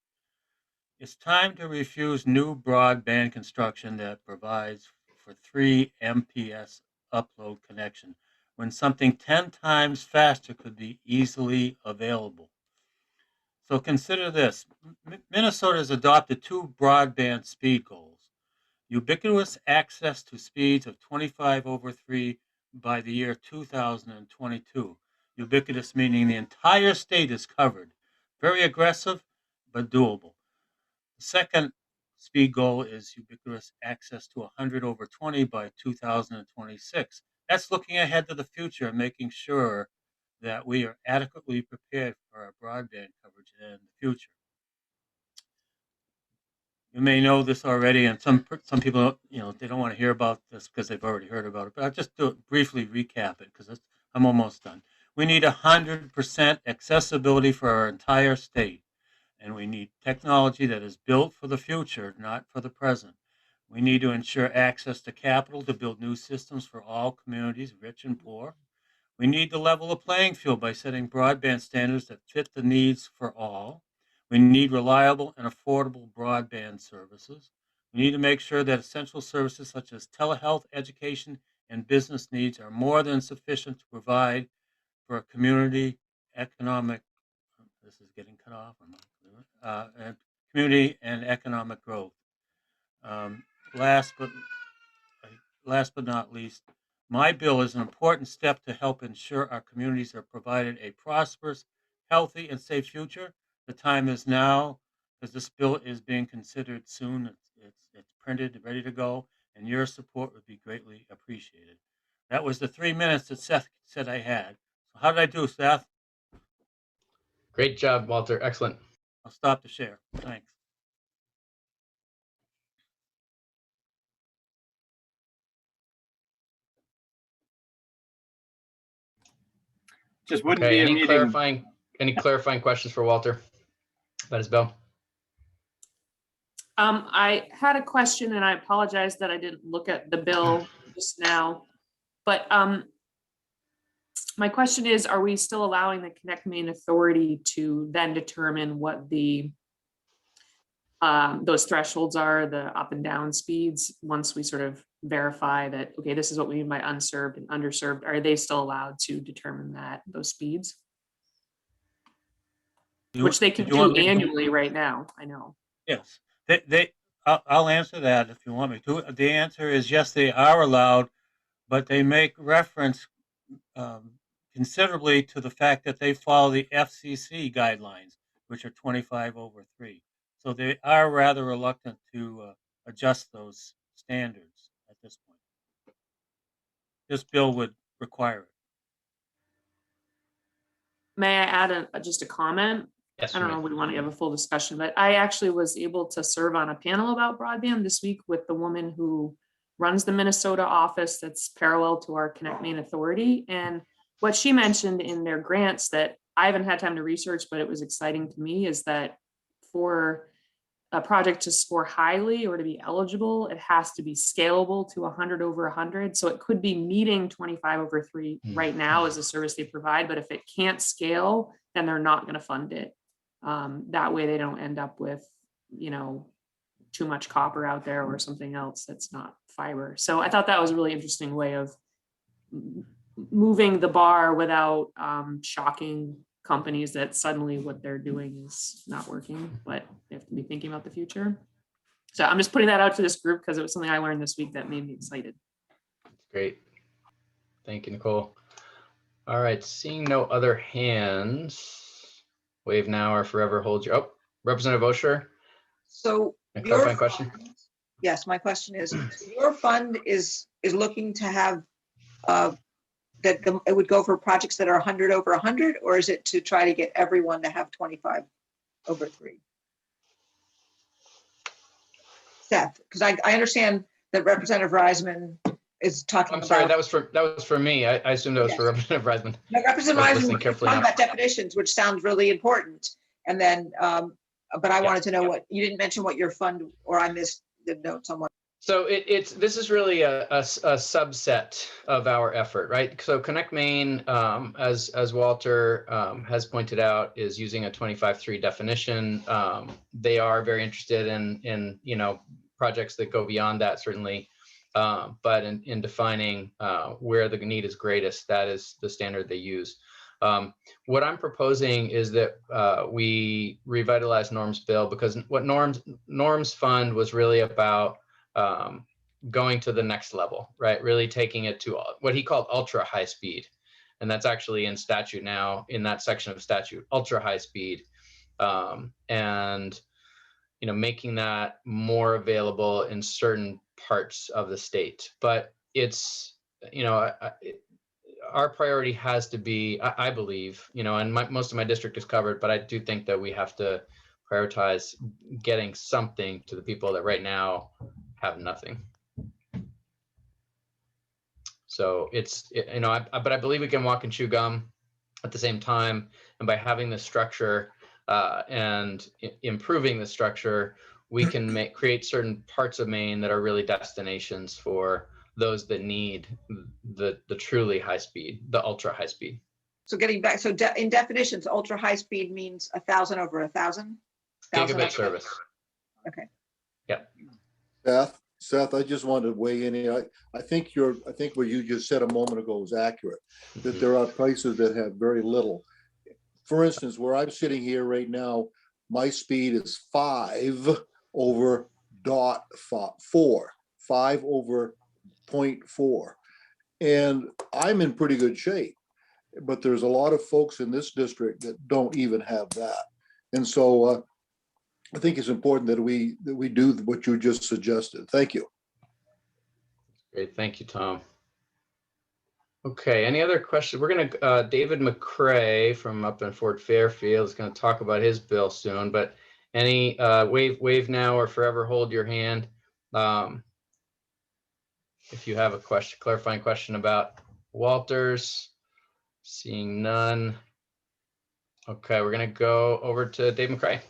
It's time to refuse new broadband construction that provides for 3 Mbps upload connection when something 10 times faster could be easily available. So consider this. Minnesota has adopted 2 broadband speed goals. Ubiquitous access to speeds of 25/3 by the year 2022. Ubiquitous meaning the entire state is covered. Very aggressive, but doable. The second speed goal is ubiquitous access to 100/20 by 2026. That's looking ahead to the future and making sure that we are adequately prepared for our broadband coverage in the future. You may know this already, and some people, they don't want to hear about this because they've already heard about it. But I'll just briefly recap it because I'm almost done. We need 100% accessibility for our entire state, and we need technology that is built for the future, not for the present. We need to ensure access to capital to build new systems for all communities, rich and poor. We need to level the playing field by setting broadband standards that fit the needs for all. We need reliable and affordable broadband services. We need to make sure that essential services such as telehealth, education, and business needs are more than sufficient to provide for a community economic, this is getting cut off, and community and economic growth. Last but not least, my bill is an important step to help ensure our communities are provided a prosperous, healthy, and safe future. The time is now because this bill is being considered soon. It's printed, ready to go, and your support would be greatly appreciated. That was the 3 minutes that Seth said I had. So how did I do, Seth? Great job, Walter. Excellent. I'll stop the share. Thanks. Just wouldn't Okay, be a any meeting. clarifying questions for Walter about his bill? I had a question and I apologize that I didn't look at the bill just now. But my question is, are we still allowing the Connect Maine Authority to then determine what the those thresholds are, the up and down speeds, once we sort of verify that, okay, this is what we mean by unserved and underserved? Are they still allowed to determine those speeds? which they can you want do me to- annually right now. I know. Yes, I'll answer that if you want me to. The answer is yes, they are allowed, but they make reference considerably to the fact that they follow the FCC guidelines, which are 25/3. So they are rather reluctant to adjust those standards at this point. This bill would require it. May I add just a comment? Yes, I don't know if we want to have a full discussion, but I actually was able to serve on a panel about broadband this week with the woman who runs the Minnesota office that's parallel to our Connect Maine Authority. And what she mentioned in their grants that I haven't had time to research, but it was exciting to me, is that for a project to score highly or to be eligible, it has to be scalable to 100/100. So it could be meeting 25/3 right now as a service they provide, but if it can't scale, then they're not going to fund it. That way they don't end up with, too much copper out there or something else that's not fiber. So I thought that was a really interesting way of moving the bar without shocking companies that suddenly what they're doing is not working, but they have to be thinking about the future. So I'm just putting that out to this group because it was something I learned this week that made me excited. Great. Thank you, Nicole. All right, seeing no other hands, wave now or forever hold your, Representative Osher. So A clarifying question? Yes, my question is, your fund is looking to have it would go for projects that are 100/100, or is it to try to get everyone to have 25/3? Seth, because I understand that Representative Reisman is talking I'm sorry, about. that was for me. I assumed that was for Yes. Representative Reisman. No, Representative I was Reisman listening was carefully talking now. about definitions, which sounds really important. And then, but I wanted to know what, you didn't mention what your fund, or I missed the notes on what. So this is really a subset of our effort, right? So Connect Maine, as Walter has pointed out, is using a 25/3 definition. They are very interested in projects that go beyond that, certainly, but in defining where the need is greatest, that is the standard they use. What I'm proposing is that we revitalize Norm's bill, because what Norm's fund was really about going to the next level, right? Really taking it to what he called ultra high speed. And that's actually in statute now, in that section of statute, ultra high speed. And, making that more available in certain parts of the state. But it's, our priority has to be, I believe, and most of my district is covered, but I do think that we have to prioritize getting something to the people that right now have nothing. So but I believe we can walk and chew gum at the same time. And by having this structure and improving the structure, we can create certain parts of Maine that are really destinations for those that need the truly high speed, the ultra high speed. So getting back, so in definitions, ultra high speed means 1,000/1,000? Gigabit service. Okay. Yeah. Seth, I just wanted to weigh in here. I think what you just said a moment ago was accurate, that there are places that have very little. For instance, where I'm sitting here right now, my speed is 5/.4, 5/.4. And I'm in pretty good shape, but there's a lot of folks in this district that don't even have that. And so I think it's important that we do what you just suggested. Thank you. Great, thank you, Tom. Okay, any other questions? We're gonna, David McCrae from up in Fort Fairfield is gonna talk about his bill soon, but any, wave now or forever hold your hand. If you have a question, clarifying question about Walters, seeing none. Okay, we're gonna go over to Dave McCrae.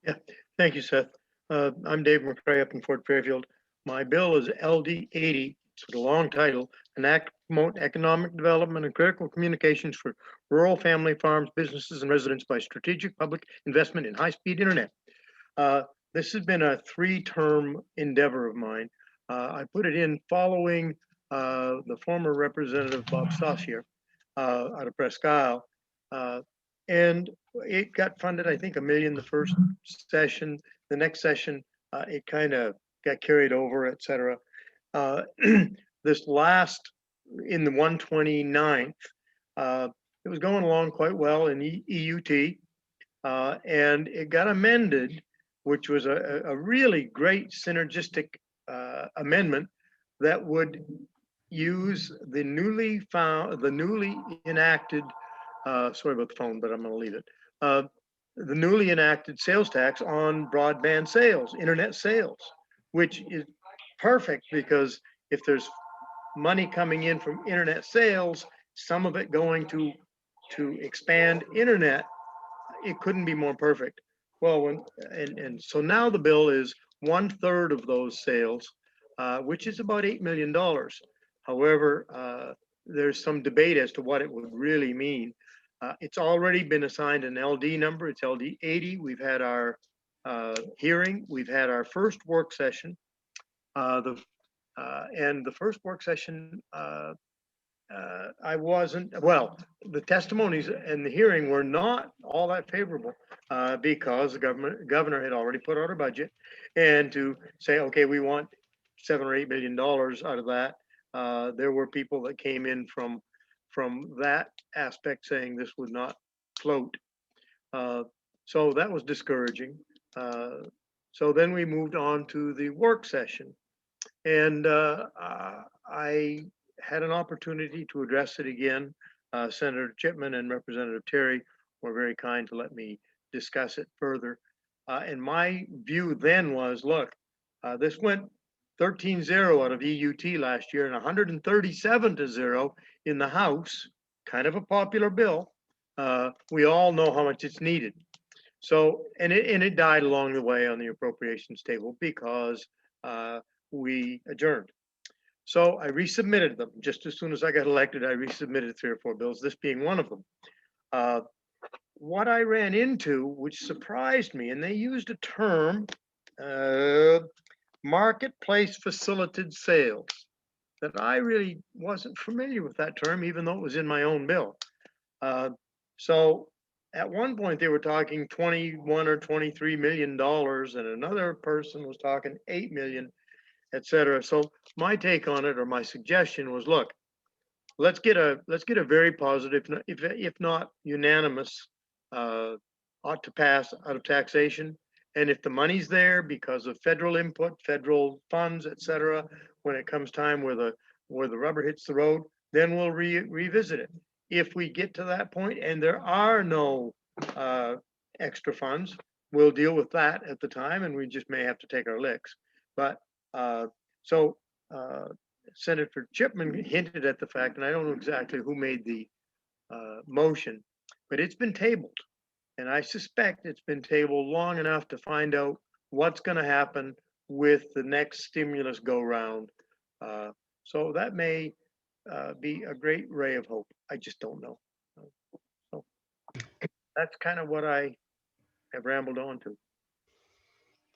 Yeah, thank you, Seth. I'm Dave McCrae up in Fort Fairfield. My bill is LD 80. It's a long title, an act to promote economic development and critical communications for rural family farms, businesses, and residents by strategic public investment in high-speed internet. This has been a 3-term endeavor of mine. I put it in following the former Representative Bob Saucier out of Presque Isle. And it got funded, I think, $1 million the first session. The next session, it kind of got carried over, et cetera. This last, in the 129th, it was going along quite well in EUT, and it got amended, which was a really great synergistic amendment that would use the newly enacted, sorry about the phone, but I'm going to leave it. The newly enacted sales tax on broadband sales, internet sales, which is perfect because if there's money coming in from internet sales, some of it going to expand internet, it couldn't be more perfect. Well, and so now the bill is 1/3 of those sales, which is about $8 million. However, there's some debate as to what it would really mean. It's already been assigned an LD number. It's LD 80. We've had our hearing. We've had our first work session. And the first work session, I wasn't, well, the testimonies and the hearing were not all that favorable because the governor had already put out a budget, and to say, okay, we want $7 or $8 million out of that. There were people that came in from that aspect saying this would not float. So that was discouraging. So then we moved on to the work session, and I had an opportunity to address it again. Senator Chipman and Representative Terry were very kind to let me discuss it further. And my view then was, look, this went 13-0 out of EUT last year and 137-0 in the House, kind of a popular bill. We all know how much it's needed. So, and it died along the way on the appropriations table because we adjourned. So I resubmitted them. Just as soon as I got elected, I resubmitted 3 or 4 bills, this being one of them. What I ran into, which surprised me, and they used a term, marketplace facilitated sales, that I really wasn't familiar with that term, even though it was in my own bill. So at one point they were talking 21 or $23 million, and another person was talking 8 million, et cetera. So my take on it, or my suggestion was, look, let's get a very positive, if not unanimous, ought to pass out of taxation. And if the money's there because of federal input, federal funds, et cetera, when it comes time where the rubber hits the road, then we'll revisit it. If we get to that point and there are no extra funds, we'll deal with that at the time, and we just may have to take our licks. But Senator Chipman hinted at the fact, and I don't know exactly who made the motion, but it's been tabled. And I suspect it's been tabled long enough to find out what's going to happen with the next stimulus go round. So that may be a great ray of hope. I just don't know. So that's kind of what I have rambled on to.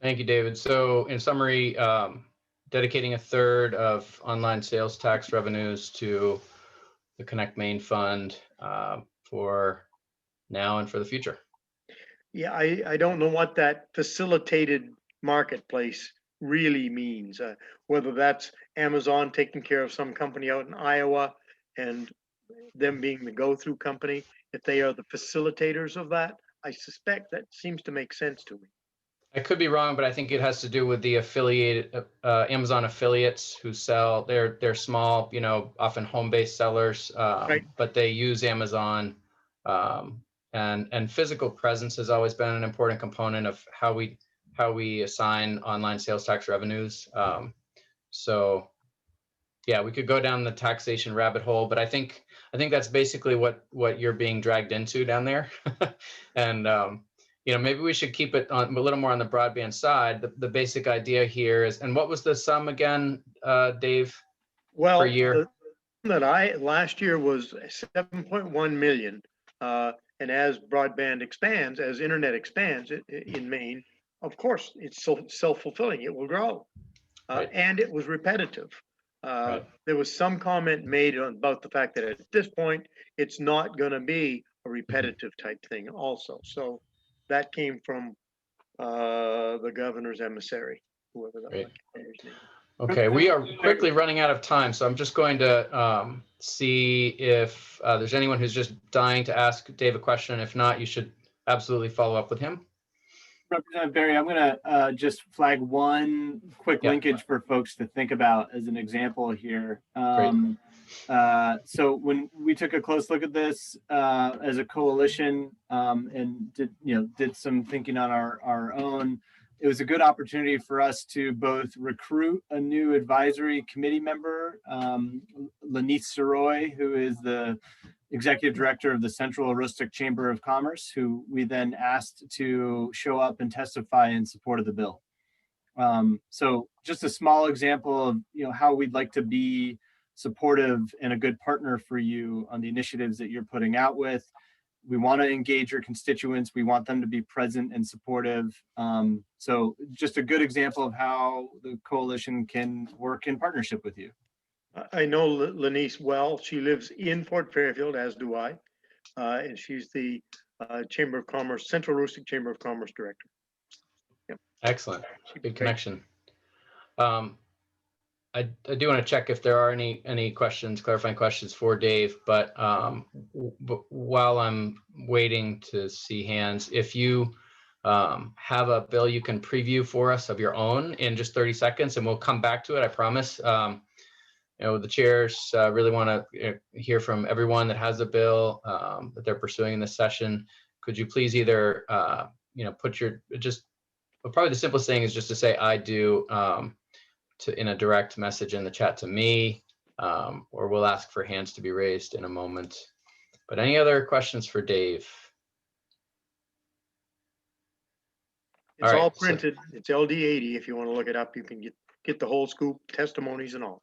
Thank you, David. So in summary, dedicating 1/3 of online sales tax revenues to the Connect Main Fund for now and for the future. Yeah, I don't know what that facilitated marketplace really means, whether that's Amazon taking care of some company out in Iowa and them being the go-through company, if they are the facilitators of that. I suspect that seems to make sense to me. I could be wrong, but I think it has to do with the affiliated Amazon affiliates who sell. They're small, often home-based sellers, Right. but they use Amazon. And physical presence has always been an important component of how we assign online sales tax revenues. So yeah, we could go down the taxation rabbit hole, but I think that's basically what you're being dragged into down there. And maybe we should keep it on a little more on the broadband side. The basic idea here is, and what was the sum again, Dave? Well, per year? that last year was 7.1 million. And as broadband expands, as internet expands in Maine, of course, it's so self-fulfilling, it will grow. Right. And it was repetitive. Right. There was some comment made about the fact that at this point, it's not going to be a repetitive type thing also. So that came from the governor's emissary, whoever that Great. was. Okay, we are quickly running out of time, so I'm just going to see if there's anyone who's just dying to ask Dave a question. If not, you should absolutely follow up with him. Representative Barry, I'm going to just flag one quick linkage for folks to think about as an example here. So when we took a close look at this as a coalition and did some thinking on our own, it was a good opportunity for us to both recruit a new advisory committee member, Lanice Saroy, who is the executive director of the Central Aroostook Chamber of Commerce, who we then asked to show up and testify in support of the bill. So just a small example of how we'd like to be supportive and a good partner for you on the initiatives that you're putting out with. We want to engage your constituents. We want them to be present and supportive. So just a good example of how the coalition can work in partnership with you. I know Lanice well. She lives in Port Fairfield, as do I. And she's the Chamber of Commerce, Central Aroostook Chamber of Commerce Director. Yep. Excellent. Good connection. I do want to check if there are any questions, clarifying questions for Dave, but while I'm waiting to see hands, if you have a bill you can preview for us of your own in just 30 seconds, and we'll come back to it, I promise. The chairs really want to hear from everyone that has a bill that they're pursuing in this session. Could you please either, put your, probably the simplest thing is just to say, I do, in a direct message in the chat to me, or we'll ask for hands to be raised in a moment. But any other questions for Dave? It's all printed. It's LD 80. If you want to look it up, you can get the whole scoop, testimonies and all.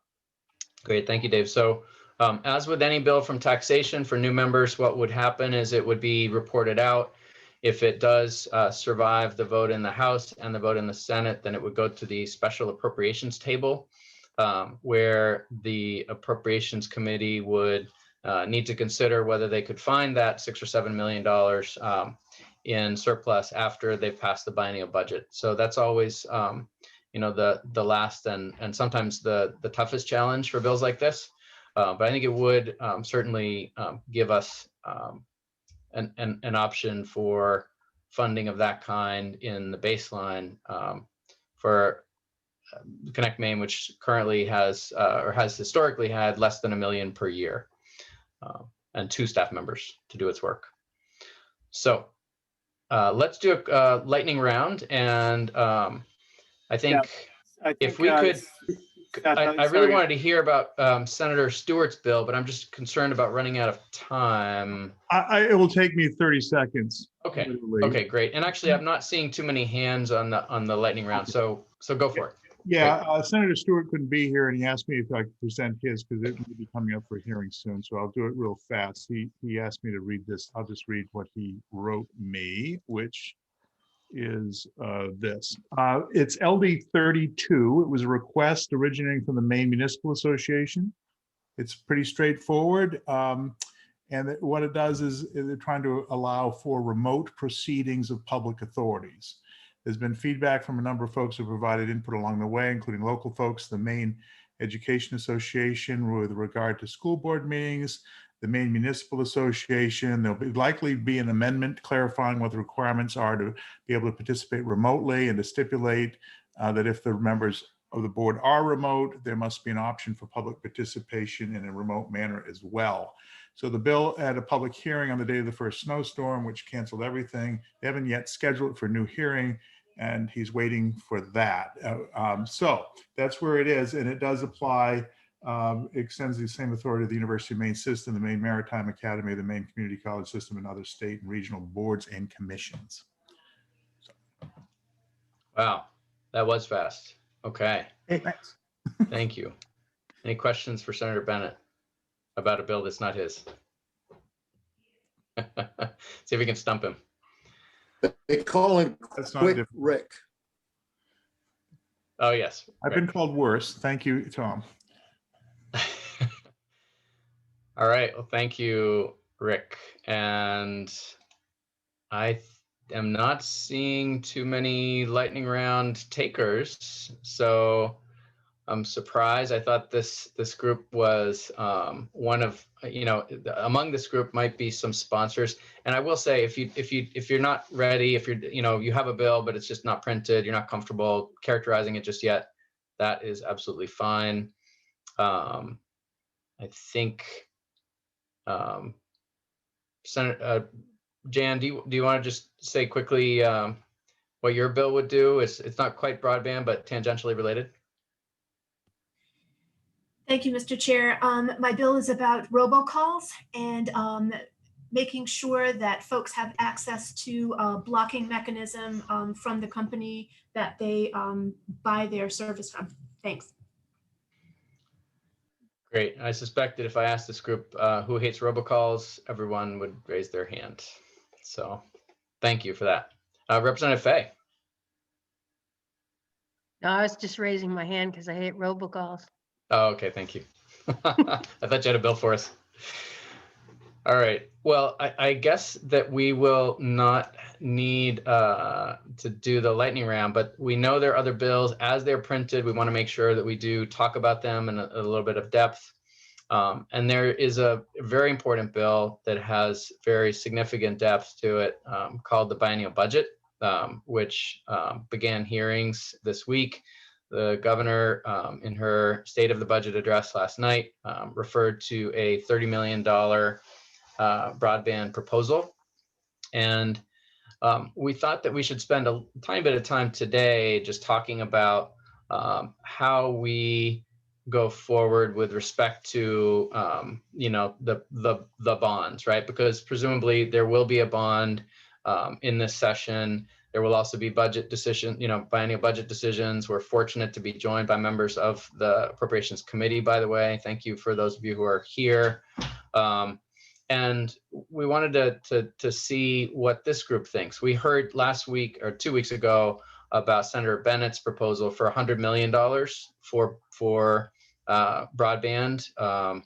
Great, thank you, Dave. So as with any bill from taxation for new members, what would happen is it would be reported out. If it does survive the vote in the House and the vote in the Senate, then it would go to the special appropriations table, where the Appropriations Committee would need to consider whether they could find that $6 or $7 million in surplus after they've passed the biennial budget. So that's always the last and sometimes the toughest challenge for bills like this. But I think it would certainly give us an option for funding of that kind in the baseline for Connect Maine, which currently has or has historically had less than $1 million per year and 2 staff members to do its work. So let's do a lightning round, and I think if we could. I really wanted to hear about Senator Stewart's bill, but I'm just concerned about running out of time. It will take me 30 seconds. Okay. Literally. Okay, great. And actually, I'm not seeing too many hands on the lightning round, so go for it. Yeah, Senator Stewart couldn't be here, and he asked me if I could present his because it will be coming up for hearing soon. So I'll do it real fast. He asked me to read this. I'll just read what he wrote me, which is this. It's LD 32. It was a request originating from the Maine Municipal Association. It's pretty straightforward. And what it does is they're trying to allow for remote proceedings of public authorities. There's been feedback from a number of folks who provided input along the way, including local folks, the Maine Education Association with regard to school board meetings, the Maine Municipal Association. There'll likely be an amendment clarifying what the requirements are to be able to participate remotely and to stipulate that if the members of the board are remote, there must be an option for public participation in a remote manner as well. So the bill had a public hearing on the day of the first snowstorm, which canceled everything. They haven't yet scheduled it for a new hearing, and he's waiting for that. So that's where it is, and it does apply. Extends the same authority to the University of Maine system, the Maine Maritime Academy, the Maine Community College system, and other state and regional boards and commissions. Wow, that was fast. Okay. Thanks. Thank you. Any questions for Senator Bennett about a bill that's not his? See if we can stump him. They call him Quick Rick. Oh, yes. I've been called worse. Thank you, Tom. All right. Well, thank you, Rick, and I am not seeing too many lightning round takers, so I'm surprised. I thought this group was one of, among this group might be some sponsors. And I will say, if you're not ready, if you have a bill but it's just not printed, you're not comfortable characterizing it just yet, that is absolutely fine. I think Senator Jan, do you want to just say quickly what your bill would do? It's not quite broadband, but tangentially related. Thank you, Mr. Chair. My bill is about robocalls and making sure that folks have access to a blocking mechanism from the company that they buy their service from. Thanks. Great. I suspect that if I asked this group who hates robocalls, everyone would raise their hand. So thank you for that. Representative Fay. No, I was just raising my hand because I hate robocalls. Oh, okay. Thank you. I thought you had a bill for us. All right. Well, I guess that we will not need to do the lightning round, but we know there are other bills as they're printed. We want to make sure that we do talk about them in a little bit of depth. And there is a very important bill that has very significant depth to it called the Biennial Budget, which began hearings this week. The governor, in her State of the Budget address last night, referred to a $30 million broadband proposal. And we thought that we should spend a tiny bit of time today just talking about how we go forward with respect to, the bonds, right? Because presumably there will be a bond in this session. There will also be budget decision, biennial budget decisions. We're fortunate to be joined by members of the Appropriations Committee, by the way. Thank you for those of you who are here. And we wanted to see what this group thinks. We heard last week or 2 weeks ago about Senator Bennett's proposal for $100 million for broadband.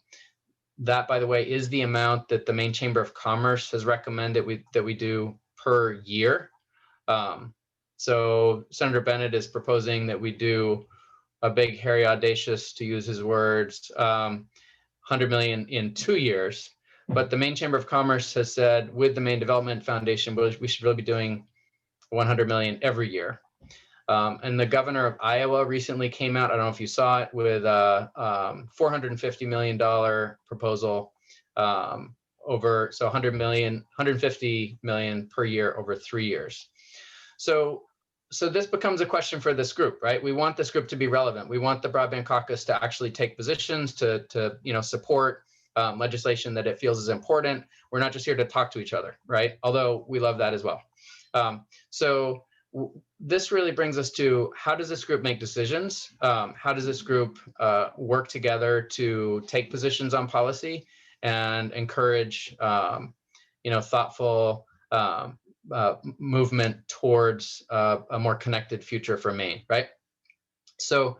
That, by the way, is the amount that the Maine Chamber of Commerce has recommended that we do per year. So Senator Bennett is proposing that we do a big, hairy, audacious, to use his words, $100 million in 2 years. But the Maine Chamber of Commerce has said with the Maine Development Foundation, we should really be doing $100 million every year. And the governor of Iowa recently came out, I don't know if you saw it, with a $450 million proposal over, so $150 million per year over 3 years. So this becomes a question for this group, right? We want this group to be relevant. We want the Broadband Caucus to actually take positions to support legislation that it feels is important. We're not just here to talk to each other, right? Although we love that as well. This really brings us to, how does this group make decisions? How does this group work together to take positions on policy and encourage thoughtful movement towards a more connected future for Maine, right? So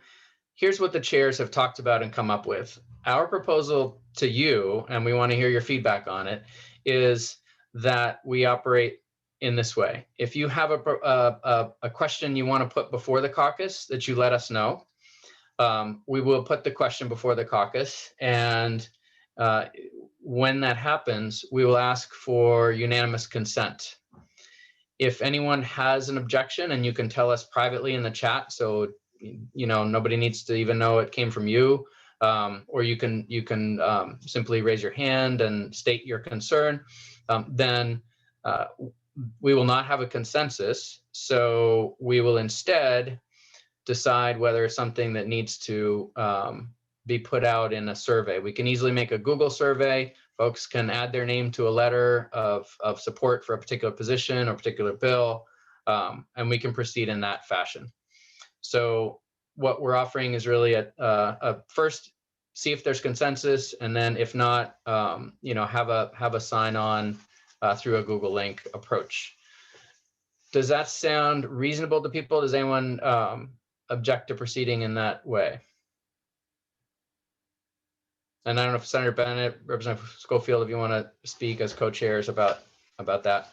here's what the chairs have talked about and come up with. Our proposal to you, and we want to hear your feedback on it, is that we operate in this way. If you have a question you want to put before the caucus, that you let us know. We will put the question before the caucus, and when that happens, we will ask for unanimous consent. If anyone has an objection, and you can tell us privately in the chat, so nobody needs to even know it came from you, or you can simply raise your hand and state your concern, then we will not have a consensus. So we will instead decide whether it's something that needs to be put out in a survey. We can easily make a Google survey. Folks can add their name to a letter of support for a particular position or particular bill, and we can proceed in that fashion. So what we're offering is really a first, see if there's consensus, and then if not, have a sign on through a Google link approach. Does that sound reasonable to people? Does anyone object to proceeding in that way? And I don't know if Senator Bennett, Representative Schofield, if you want to speak as co-chairs about that.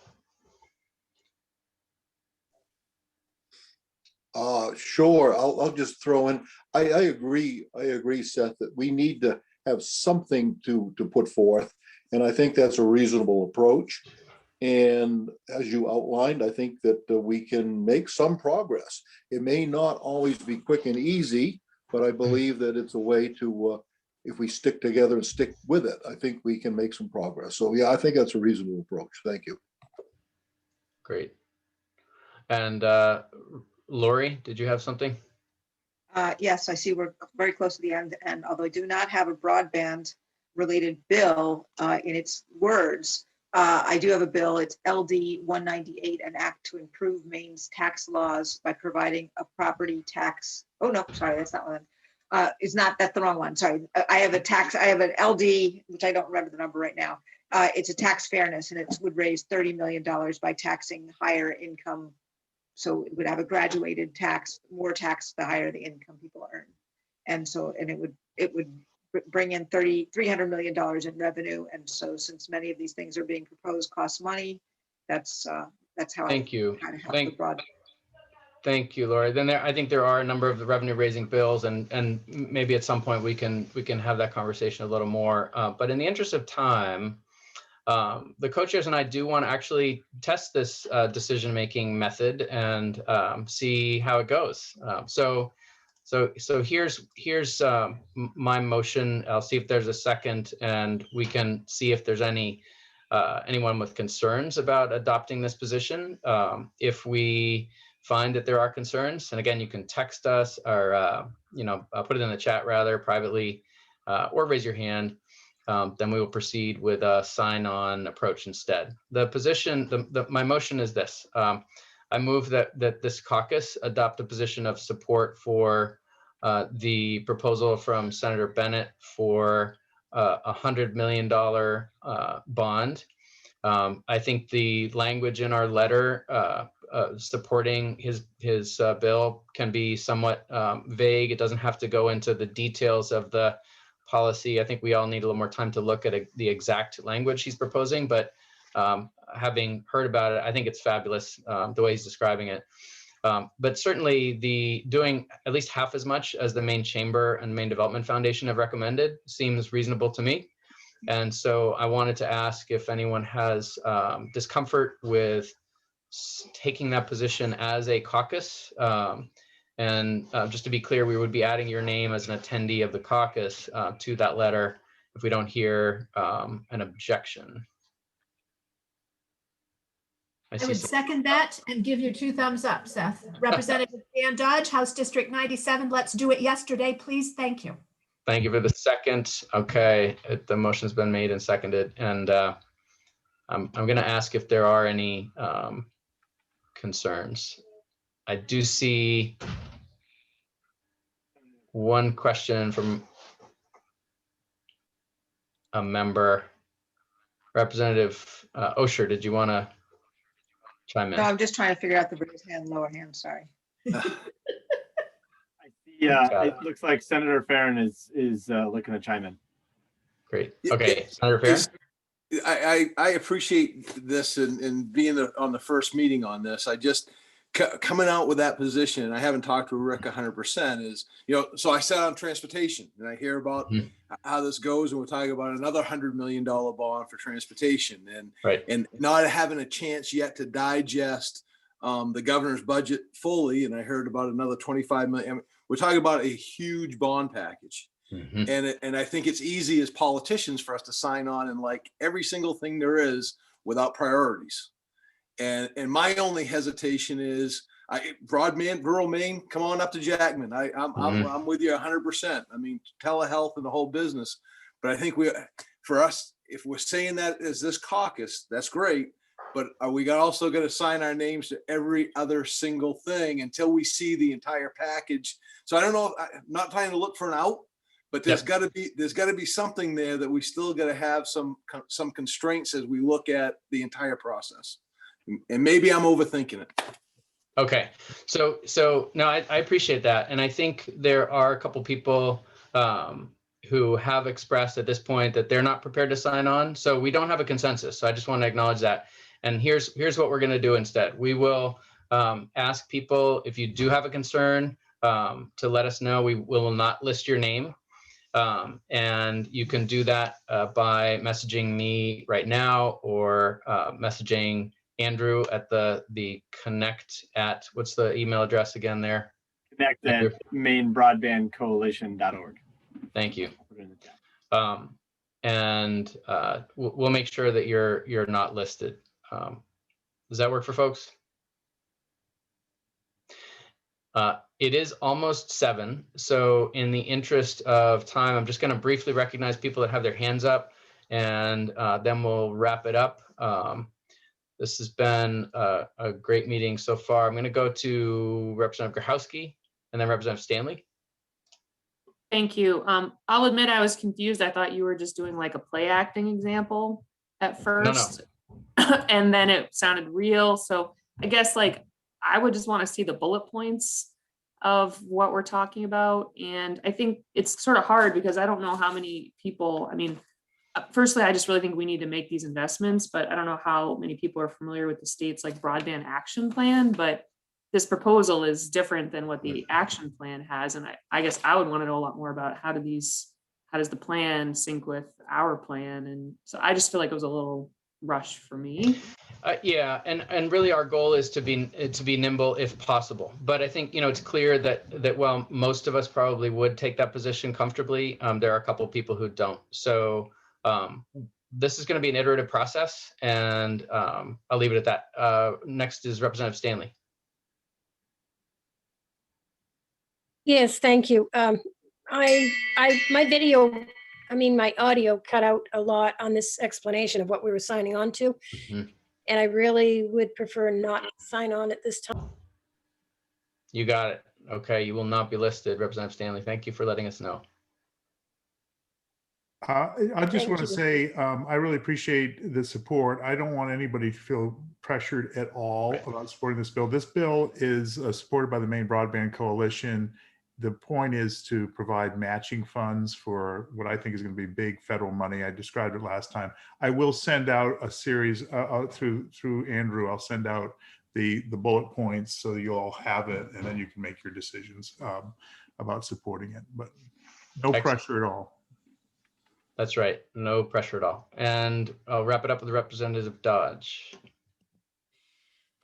Sure. I'll just throw in. I agree, Seth, that we need to have something to put forth, and I think that's a reasonable approach. And as you outlined, I think that we can make some progress. It may not always be quick and easy, but I believe that it's a way to, if we stick together and stick with it, I think we can make some progress. So yeah, I think that's a reasonable approach. Thank you. Great. And Lori, did you have something? Yes, I see we're very close to the end, and although I do not have a broadband related bill in its words, I do have a bill. It's LD 198, an act to improve Maine's tax laws by providing a property tax. Oh no, sorry, that's not one. That's the wrong one. Sorry, I have an LD, which I don't remember the number right now. It's a tax fairness, and it would raise $30 million by taxing higher income. So it would have a graduated tax, more tax the higher the income people earn. And so, and it would bring in $300 million in revenue. And so since many of these things are being proposed cost money, that's how Thank you. Kind of help the broad. Thank you, Lori. Then I think there are a number of the revenue raising bills, and maybe at some point we can have that conversation a little more. But in the interest of time, the co-chairs and I do want to actually test this decision-making method and see how it goes. So here's my motion. I'll see if there's a second, and we can see if there's anyone with concerns about adopting this position. If we find that there are concerns, and again, you can text us or put it in the chat rather privately, or raise your hand. Then we will proceed with a sign-on approach instead. The position, my motion is this. I move that this caucus adopt a position of support for the proposal from Senator Bennett for a $100 million bond. I think the language in our letter supporting his bill can be somewhat vague. It doesn't have to go into the details of the policy. I think we all need a little more time to look at the exact language he's proposing, but having heard about it, I think it's fabulous the way he's describing it. But certainly doing at least half as much as the Maine Chamber and Maine Development Foundation have recommended seems reasonable to me. And so I wanted to ask if anyone has discomfort with taking that position as a caucus. And just to be clear, we would be adding your name as an attendee of the caucus to that letter if we don't hear an objection. I would second that and give you 2 thumbs up, Seth. Representative Dan Dodge, House District 97. Let's do it yesterday, please. Thank you. Thank you for the second. Okay, the motion's been made and seconded. And I'm going to ask if there are any concerns. I do see one question from a member. Representative Osher, did you want to chime in? No, I'm just trying to figure out the raise hand, lower hand, sorry. Yeah, it looks like Senator Farron is looking to chime in. Great. Okay, Senator Farron. I appreciate this and being on the first meeting on this. I just coming out with that position, and I haven't talked to Rick 100%, is, so I sat on transportation and I hear about how this goes, and we're talking about another $100 million bond for transportation, and not having a chance yet to digest the governor's budget fully. And I heard about another 25 million. I mean, we're talking about a huge bond package. And I think it's easy as politicians for us to sign on and like every single thing there is without priorities. And my only hesitation is broadband, rural Maine, come on up to Jackman. I'm with you 100%. I mean, telehealth and the whole business. But I think for us, if we're saying that as this caucus, that's great. But are we also going to sign our names to every other single thing until we see the entire package? So I don't know. I'm not trying to look for an out, but there's got to be something there that we still got to have some constraints as we look at the entire process. And maybe I'm overthinking it. Okay, so no, I appreciate that, and I think there are a couple people who have expressed at this point that they're not prepared to sign on. So we don't have a consensus. So I just want to acknowledge that. And here's what we're going to do instead. We will ask people, if you do have a concern, to let us know. We will not list your name. And you can do that by messaging me right now, or messaging Andrew at the connect at, what's the email address again there? Connect at mainbroadbandcoalition.org. Thank you. And we'll make sure that you're not listed. Does that work for folks? It is almost 7. So in the interest of time, I'm just going to briefly recognize people that have their hands up, and then we'll wrap it up. This has been a great meeting so far. I'm going to go to Representative Grachowski and then Representative Stanley. Thank you. I'll admit I was confused. I thought you were just doing like a play acting example at first. No. And then it sounded real. So I guess like I would just want to see the bullet points of what we're talking about. And I think it's sort of hard because I don't know how many people, I mean, firstly, I just really think we need to make these investments, but I don't know how many people are familiar with the state's like broadband action plan, but this proposal is different than what the action plan has. And I guess I would want to know a lot more about how does the plan sync with our plan? And so I just feel like it was a little rush for me. Yeah, and really our goal is to be nimble if possible. But I think, it's clear that while most of us probably would take that position comfortably, there are a couple of people who don't. So this is going to be an iterative process, and I'll leave it at that. Next is Representative Stanley. Yes, thank you. My audio cut out a lot on this explanation of what we were signing on to. Mm-hmm. And I really would prefer not to sign on at this time. You got it. Okay, you will not be listed, Representative Stanley. Thank you for letting us know. I just want to say I really appreciate the support. I don't want anybody to feel pressured at all about supporting this bill. This bill is supported by the Maine Broadband Coalition. The point is to provide matching funds for what I think is going to be big federal money. I described it last time. I will send out a series through Andrew. I'll send out the bullet points so you'll all have it, and then you can make your decisions about supporting it. But no pressure at all. That's right. No pressure at all. And I'll wrap it up with Representative Dodge.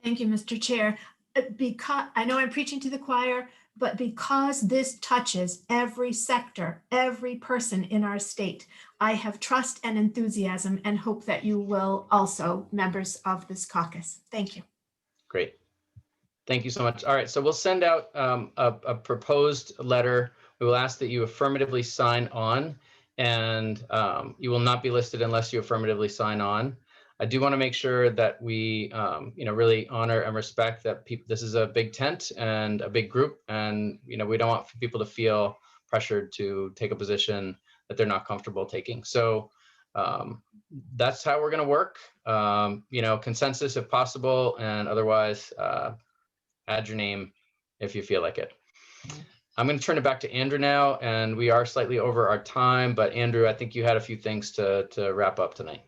Thank you, Mr. Chair. Because I know I'm preaching to the choir, but because this touches every sector, every person in our state, I have trust and enthusiasm and hope that you will also, members of this caucus. Thank you. Great. Thank you so much. All right, so we'll send out a proposed letter. We will ask that you affirmatively sign on, and you will not be listed unless you affirmatively sign on. I do want to make sure that we, really honor and respect that this is a big tent and a big group, and we don't want people to feel pressured to take a position that they're not comfortable taking. So that's how we're going to work. Consensus if possible, and otherwise add your name if you feel like it. I'm going to turn it back to Andrew now, and we are slightly over our time, but Andrew, I think you had a few things to wrap up tonight.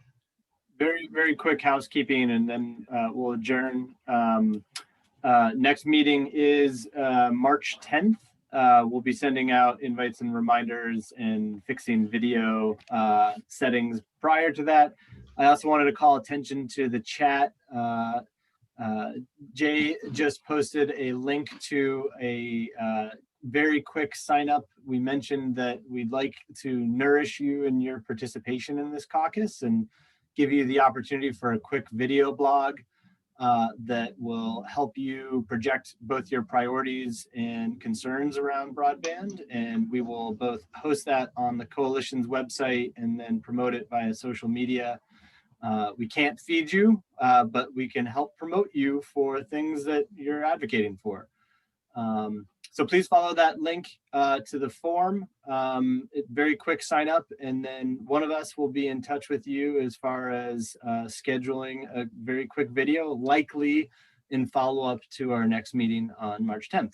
Very, very quick housekeeping, and then we'll adjourn. Next meeting is March 10th. We'll be sending out invites and reminders and fixing video settings prior to that. I also wanted to call attention to the chat. Jay just posted a link to a very quick sign up. We mentioned that we'd like to nourish you in your participation in this caucus and give you the opportunity for a quick video blog that will help you project both your priorities and concerns around broadband. And we will both host that on the coalition's website and then promote it via social media. We can't feed you, but we can help promote you for things that you're advocating for. So please follow that link to the form. Very quick sign up, and then one of us will be in touch with you as far as scheduling a very quick video, likely in follow-up to our next meeting on March 10th.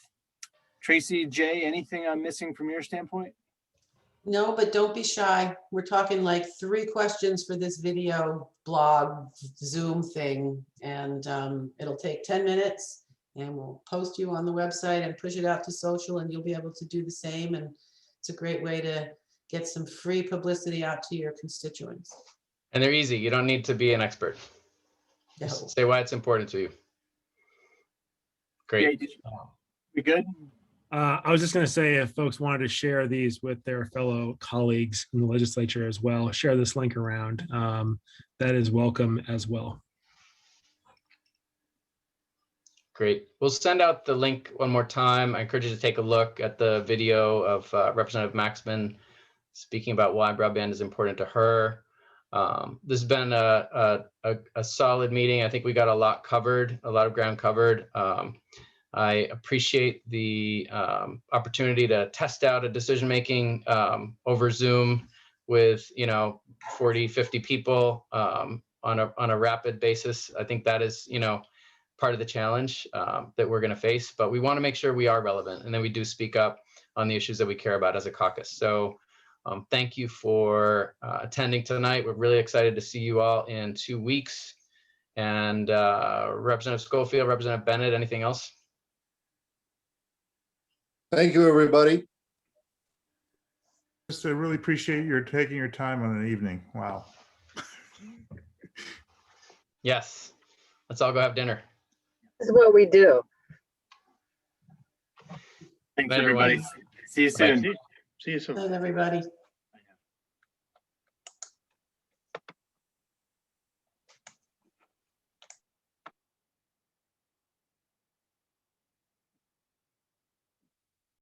Tracy, Jay, anything I'm missing from your standpoint? No, but don't be shy. We're talking like 3 questions for this video blog Zoom thing. And it'll take 10 minutes and we'll post you on the website and push it out to social and you'll be able to do the same. And it's a great way to get some free publicity out to your constituents. And they're easy. You don't need to be an expert. No. Just say why it's important to you. Great. We good? I was just going to say, if folks wanted to share these with their fellow colleagues in the legislature as well, share this link around. That is welcome as well. Great. We'll send out the link one more time. I encourage you to take a look at the video of Representative Maxman speaking about why broadband is important to her. This has been a solid meeting. I think we got a lot covered, a lot of ground covered. I appreciate the opportunity to test out a decision-making over Zoom with 40, 50 people on a rapid basis. I think that is part of the challenge that we're going to face, but we want to make sure we are relevant and then we do speak up on the issues that we care about as a caucus. So thank you for attending tonight. We're really excited to see you all in 2 weeks. And Representative Schofield, Representative Bennett, anything else? Thank you, everybody. Just I really appreciate your taking your time on an evening. Wow. Yes. Let's all go have dinner. This is what we do. Thanks, Bye, everyone. everybody. See you soon. See you soon. Good, everybody.